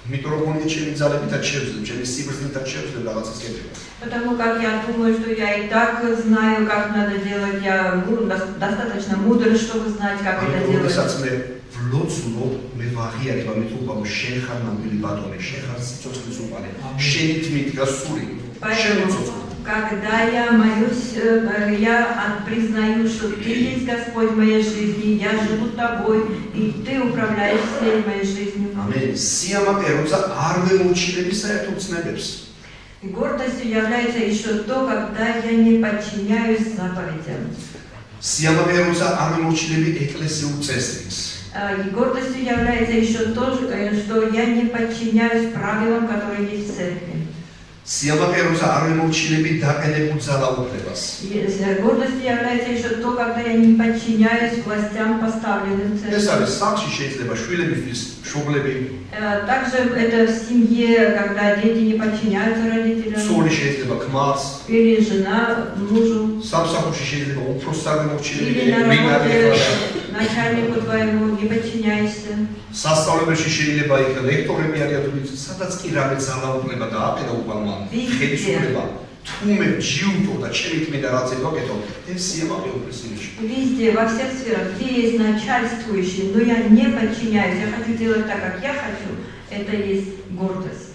იმიტომ რომ მoni ჩემი ძალებითაც შევძლებ, ჩემი სიბრძნითაც შევძლებ რაღაცას კეთებას. Потому как я думаю, что я и так знаю, как надо делать, я достаточно мудр, чтобы знать, как это делать. როდესაც მე ვლოცულობ, მე ვაღიარებ ამით უყავ შენ ხარ ნამდვილი ბატონი, შენ ხარ სიცოცხლის უყარე, შენი თმით გასული, შენ უცოცხლო. Когда я молюсь, я признаю, что Ты есть Господь в моей жизни, я живу Тобой, и Ты управляешь всей моей жизнью. ამენ. სიამაყე, როცა არ ვემორჩილები საერთოდ ცნებებს. И гордостью является еще то, когда я не подчиняюсь заповедям. სიამაყე, როცა არ ვემორჩილები ეკლესიურ წესრიგს. И гордостью является еще то, что я не подчиняюсь правилам, которые есть в церкви. სიამაყე, როცა არ ვემორჩილები დაყენებულ ძალაუფლებას. Гордостью является еще то, когда я не подчиняюсь властям, поставленным в ეს церкви. არის სახლში შეიძლება შვილებისთვის მშობლები, Также это в семье, когда дети не подчиняются родителям, ცოლი შეიძლება ქმარს, или жена мужу, სამსახურში შეიძლება უფროს или საგემორჩილებელი на ვინ работе არის. начальнику твоему не подчиняешься. სასწავლებელში შეიძლება იქ ლექტორები არიან თუ ვიცი, სადაც კი რამე ძალაუფლება დააყენა უკანმა ხელისუფლება. თუ მე ჯიუტო და ჩემი თმიდა რაც ეკეთო, ეს სიამაყე უფლისინში. Везде, во всех сферах, где есть начальствующий, но я не подчиняюсь, я хочу делать так, как я хочу, это есть гордость.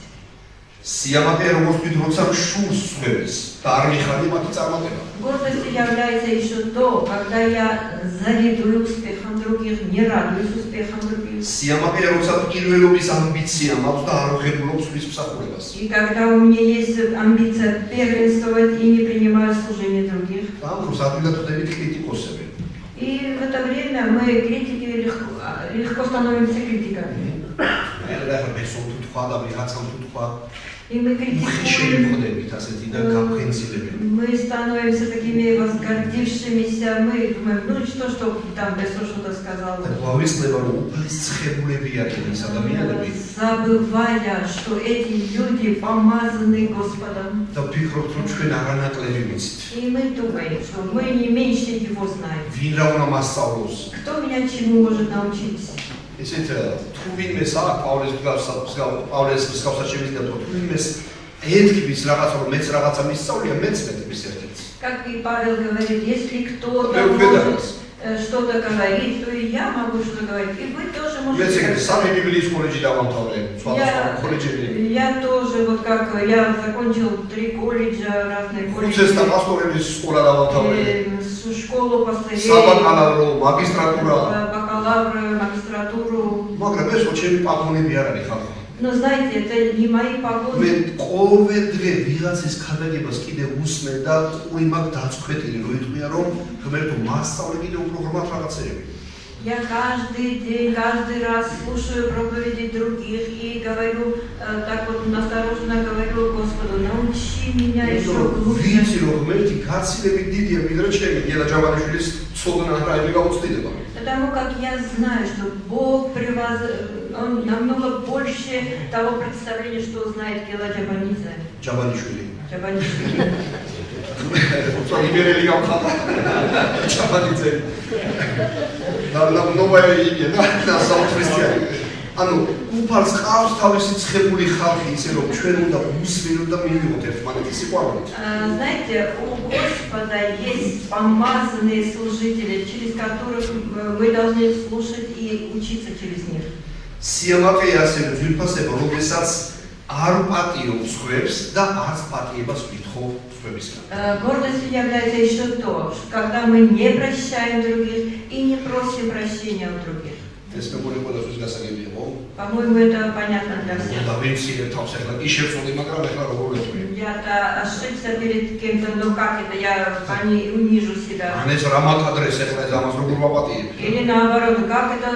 სიამაყე როგორც ვით როცა შურს სწვების და არ მიხარი მათი წარმატება. Гордостью является еще то, когда я завидую успехам других, не радуюсь успехам других. სიამაყე როცა პირველობის ამბიცია მაქვს და არ ღებულობს მის მსახურებას. И когда у меня есть амбиция первенствовать и не принимаю служение других. და ამ დროს ადვილად ვხდებით კრიტიკოსები. И в это время мы критики легко становимся критиками. მე პერსონალ თუ თქვა და ვიღაცამ თუ თქვა И мы критикуем. ხდებით ასეთი და გამხენცილები. Мы становимся такими возгордившимися, мы думаем, ну что там Бесо что-то сказал. გვავისწრება რომ უფლის ცხებულები არიან ეს ადამიანები Забывая, что эти люди помазаны Господом. და ვფიქრობთ რომ ჩვენ არანაკლები ვიცით. И мы думаем, что мы не меньше его знаем. ვინ რა უნდა მასწავლოს? Кто меня чему может научить? ისეთ თუ ვინმე პავლეს მსგავსად შემიძლია თუ ვინმეს ეთქვის რაღაცა რომ მეც რაღაცა მისწავლია მეც მეთქვის ერთ-ერთს. Как и Павел говорит, если кто-то Вы может что-то говорить, то и я могу что-то говорить. И вы тоже можете. მეც სამი ბიბლიის კოლეჯი დავამთავრე, სხვა კოლეჯები. Я тоже, вот как я закончил 3 колледжа, разные колледжи. უცესთა პასტორების სკოლა დავამთავრე. Школу пастырей. საბაკალავრო, მაგისტრატურა. Бакалавр, магистратуру. მაგრამ ეს ჩემი პაგონები არ არის ხალხო. Но знаете, это не мои погоны. მე ყოველ დღე ვიღაცის ქადაგებას კიდე უსმენ და ყური მაქვს დაწყვეტილი რომ იტყვია რომ ღმერთო მასწავლე კიდე უფრო ღრმად რაღაცეები. Я каждый день, каждый раз слушаю проповеди других и говорю, так вот осторожно говорю Господу, научи меня еще глубже. ვიცი რომ ღმერთი გაცილებით დიდია ვიდრე ჩემი გელა ჯავანიშვილის ცოდნა რაიმე გამოცდილება. Потому как я знаю, что Бог Он намного больше того представления, что знает Гела Джабанидзе. ჯავანიშვილი. Джабанидзе. უცო იბერელი გამხადა. ჯავანიძე. და ნოვაი იგი და საუთრისტიანი. ანუ უფალს ყავს თავისი ცხებული ხალხი ისე რომ ჩვენ უნდა უსმენოთ და მივიღოთ ერთმანეთის სიყვარულით. Знаете, у Господа есть помазанные служители, через которых мы должны слушать и учиться через них. სიამაყე ასევე ძვირფასება, როდესაც არ პატიობს სხვებს და არც პატიებას ვითხოვ სხვებისგან. Гордостью является еще то, что когда мы не прощаем других и не просим прощения у других. ეს მეგონი ყველასთვის გასაგებია, ხო? По-моему, это понятно для всех. და ვიცი თავს ახლა კი შევწოდე, მაგრამ ახლა როგორ ვეთქვი? Я-то ошибся перед кем-то, но как это, я унижу себя. ან ეს რა მათადრეს ახლა ეს ამას როგორ ვაპატიებ? Или наоборот, как это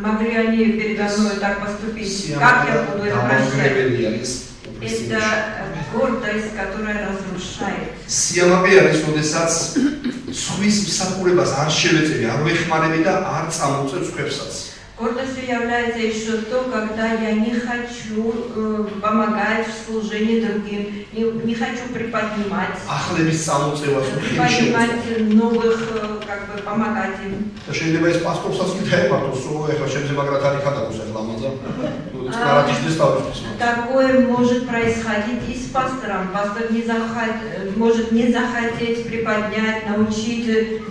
могли они передо мной так поступить? Как я буду это прощать? Это гордость, которая разрушает. სიამაყე არის, როდესაც სხვის მსახურებას არ შევეწევი, არ ვეხმარები და არ წამოწევ სხვებსაც. Гордостью является еще то, когда я не хочу помогать в служении другим, не хочу приподнимать, ახლების წამოწევას приподнимать новых, как бы помогать им. და შეიძლება ეს პასპორტსაც კი დაემართოს, რომ ახლა შემზე მაგრად არის ხატაკოს ახლა ამაძა. ну წყარაჯიშდეს თავისთვის. Такое может происходить и с пастором. Пастор может не захотеть приподнять, научить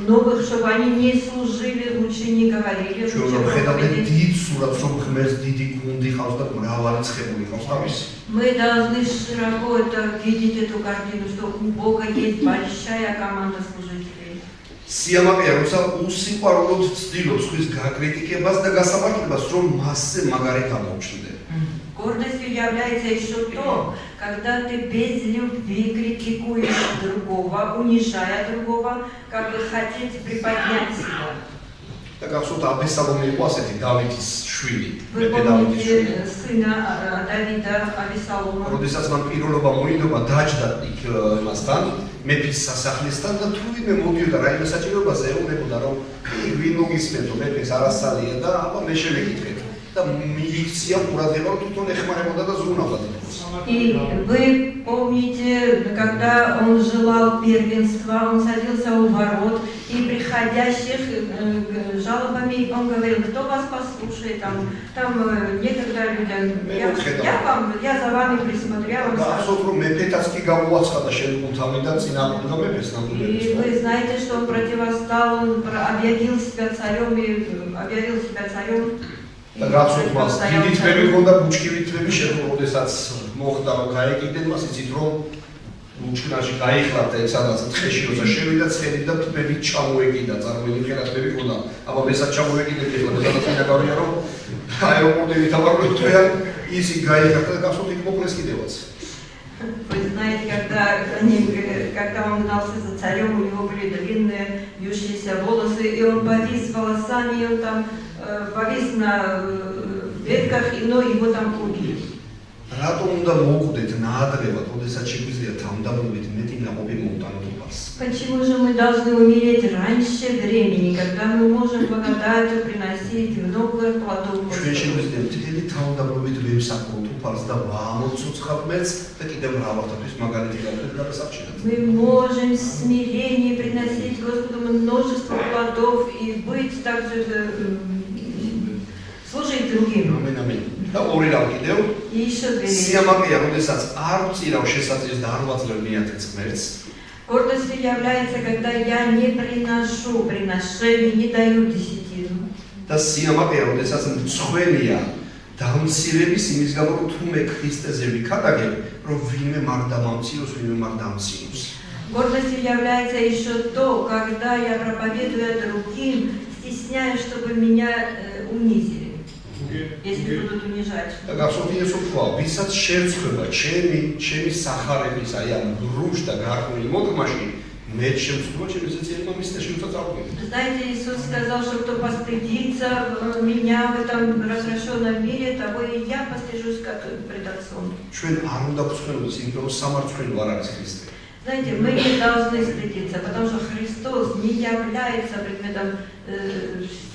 новых, чтобы они не служили, лучше не говорили. დიდ სურათს რომ ღმერთს დიდი გუნდი ხავს და მრავალი ცხებული ხავს თავისი. Мы должны широко это видеть эту картину, что у Бога есть большая команда служителей. სიამაყეა, როცა უსიყვარულოდ ცდილობს სხვის გაკრიტიკებას და გასამართლებას, რომ მასზე მაგარი გამოუჩნდე. Гордостью является еще то, когда ты без любви критикуешь другого, унижая другого, как бы хотеть приподнять себя. და გახსოვთ აბესალომი იყო ასეთი დავითის შვილი. Вы помните сына Давида Авесалома? როდესაც მან პიროვნება მოინდობა დაჯდა იქ იმასთან, მეფის სასახლესთან და თუ ვინმე მოდიოდა რაიმე საჭიროებაზე, ეუბნებოდა რომ ვინ მოგისმენთო, მეფეს არასწალია და აბა მე შემეკითხეთ. და მილიცია ყურადღება თვითონ ეხმარებოდა და ზრუნავდა თვითონ. И вы помните, когда он желал первенства, он садился у ворот, и приходящих жалобами он говорил, кто вас послушает, там некогда людям, я за вами присмотрю, я вам скажу. გახსოვთ რომ მეფეთაც კი გამოაცხადა შემკუთამი და წინააღმდეგ მეფეს ნამდვილად. И вы знаете, что он противостал, он объявил себя царем. და გახსოვთ მას დიდი თმები ჰქონდა ბუჩქივით თმები შეხვდა, როდესაც მოხდა რომ გაეკიდნენ მას იცით რომ უჩქნაში გაიხლათ და სადაც თხეში როცა შევიდა ცხელი და თმები ჩამოეკიდა წარმოიდგინე ხელად თმები ყოდა აბა მესაც ჩამოეკიდეთ ეხლა სადაც მინდა გავია რომ აეროპორტები თავარბლით თვიან ისი გაიხარდა და გასულ იქ მოკლეს კიდევაც Вы знаете, когда он гнался за царем, у него были длинные вьющиеся волосы, и он повис волосами, и он там повис на ветках, но его там убили. რატომ უნდა მოუკვდეთ ნაადრევად, როდესაც შეგვიძლია თავდამოვლით მეტი ნაყოფი მოუტანოთ? Почему же мы должны умереть раньше времени, когда мы можем благодатью приносить много плодов ჩვენ Господу? შეგვიძლია მთელი თავდამოვლით ვემსახუროთ უფალს და ვამოცოცხლოთ მეც და კიდევ მრავალთათვის მაგალითი გავხდეთ გადასარჩენად. Мы можем в смирении приносить Господу множество плодов и быть также служить другим. ამენ ამენ. და ორი რამ კიდევ И еще две вещи. სიამაყეა, როდესაც არ ვწირავ შესაძლებს და არ ვაძლევ მეათე ღმერთს. Гордостью является, когда я не приношу приношений, не даю десятину. და სიამაყეა, როდესაც მწვენია დამცირების იმის გამო, რომ თუ მე ქრისტეზე ვიქადაგებ, რომ ვინმე არ დამამციროს, ვინმე არ დამციროს. Гордостью является еще то, когда я проповедую другим, стесняюсь, чтобы меня унизили. Если будут унижать. და გახსოვთ ის თქვა, ვისაც შევწყვება ჩემი სახარების, აი ამ რუშ და გარკვეული მოდგმაში, მე შევწყვება ჩემი ზეციანი მამის და შევწყვება წარღვი. Знаете, Иисус сказал, что кто постыдится меня в этом развращенном мире, того и я постыжусь как пред Отцом. ჩვენ არ უნდა გვწყვეტოს იმ რომ სამართლო არ არის ქრისტე. Знаете, мы не должны стыдиться, потому что Христос не является предметом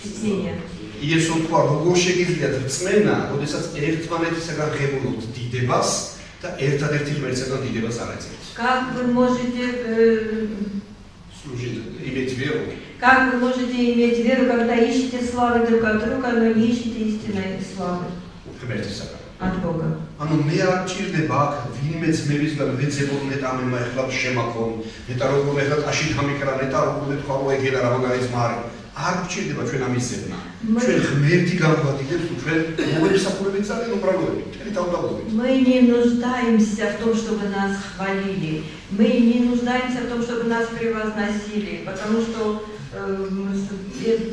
стеснения. იესო თქვა, როგორ შეგიძლიათ რწმენა, როდესაც ერთმანეთისაგან ღებულობთ დიდებას და ერთადერთი ღმერთისაგან დიდებას არ ეძებთ. Как вы можете иметь веру. Как вы можете иметь веру, когда ищете славы друг от друга, но не ищете истинной славы ღმერთისაგან. от Бога? ანუ მე არ მჭირდება აქ ვინმე ძმებისგან ვეძებო ნეტა მე ეხლა შემაქონ, ნეტა როგორ ეხლა ტაში გამიკრა, ნეტა როგორ თქვა რომ ეგ და რაღაცა მარი. არ მჭირდება ჩვენ ამის ზებნა. ჩვენ ღმერთი განვადიდებს თუ ჩვენ მოვემსახურებით ძალიან უბრალოებით, მთელი თავდაპირველად. Мы не нуждаемся в том, чтобы нас хвалили. Мы не нуждаемся в том, чтобы нас превозносили, потому что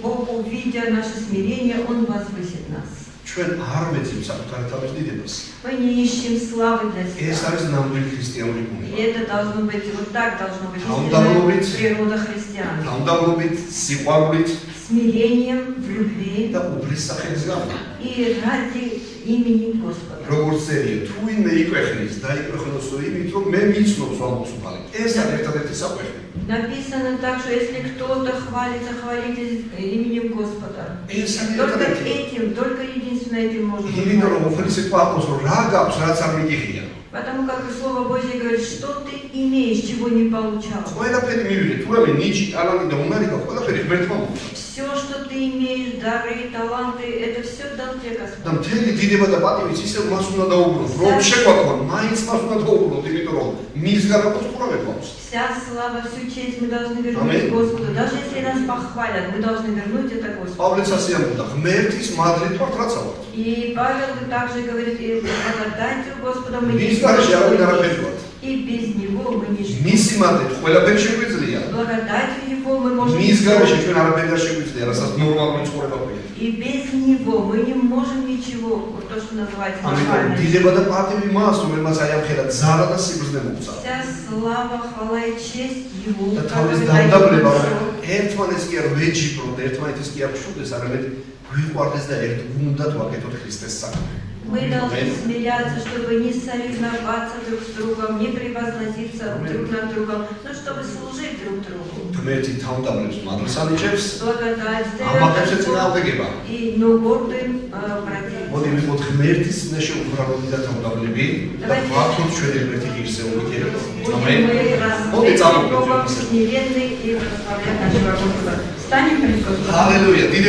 Бог, увидя наше смирение, Он возвысит нас. ჩვენ არ ვეძებთ საკუთარ თავის დიდებას. Мы не ищем славы для ეს себя. არის ნამდვილი ქრისტიანული И ბუნება. это должно быть, вот так должно быть Талдамовит. истинная природа христиан. თავდამობით, სიყვარულით Смирением, в любви და უფლის სახელის გამო. и ради имени Господа. როგორც წერია, თუ ვინმე იკვეხნის, დაიკვეხნოს იმით, რომ მე მიცნობს ამოცუფალი. ეს არის ერთადერთი საყვეხი. Написано так, что если кто-то хвалится, хвалитесь именем Господа. ეს არის Только ერთადერთი. этим, только единственно этим можно იმიტომ რომ хвалиться. უფლის პაულოს რა გაქვს, რაც არ მიგიღია. Потому как Слово Божье говорит, что ты имеешь, чего не получал. ყველაფერი მივიღე, თუ რამე ნიჭი, ტალანტი და უნარი გაქვს, ყველაფერი ღმერთმა მოუწოდა. Все, что ты имеешь, дары, таланты, это все дал тебе და Господь. მთელი დიდება და პატივიც ისევ მას უნდა დაუბრუნოს. რომ შეგვაქონ, მაინც მას უნდა დაუბრუნოთ, იმიტომ რომ მის გარკვეულ სკურამებს გვაქვს. Вся слава, всю честь мы должны Аминь. вернуть Господу. Даже если нас похвалят, мы должны вернуть это Господу. პავლეც ასე ამბობდა, ღმერთის მადლით ვართ რაცა ვართ. И Павел также говорит, и благодатью Господа мы მის не გარშე არ უნდა можем არაფერი ვართ. и без Него мы ничто. მისი მადლით ყველაფერი შეგვიძლია. Благодатью Его мы можем მის გარშე ничто. ჩვენ არაფერი არ შეგვიძლია, რასაც ნორმალური ცხოვრება გვია. И без Него мы не можем ничего, вот то, что называется ამიტომ нормально. დიდება და პატივი მას, რომელმაც აი ამ ხელა ზარა და სიბრძნე მოუწა. Вся слава, хвала и честь Ему, და თავის который дает დამდაბლება нам всё. ერთმანეთს კი არ ვეჯიბროთ, ერთმანეთის კი არ ვშუდეს, არამედ გვიყვარდეს და ერთ გუნდად ვაკეთოთ ქრისტეს საქმე. Мы должны Аминь. смиряться, чтобы не соревноваться друг с другом, не превозноситься друг над другом, но чтобы служить друг другу. ღმერთი თავდამრებს მადლს ანიჭებს, Благодать ამაყებს дает ეწინააღმდეგება. и но гордым противится. მოდი ვიყოთ ღმერთის წინაშე უბრალოდი და თავდავლები და ვაქოთ ჩვენი ღმერთი ღირსეული ქერება. Будем ამენ. мы მოდი распять წამოვიდეთ Бога ისე. смиренный и прославлять нашего Господа. Станем пред Господом. ჰალელუია. დიდება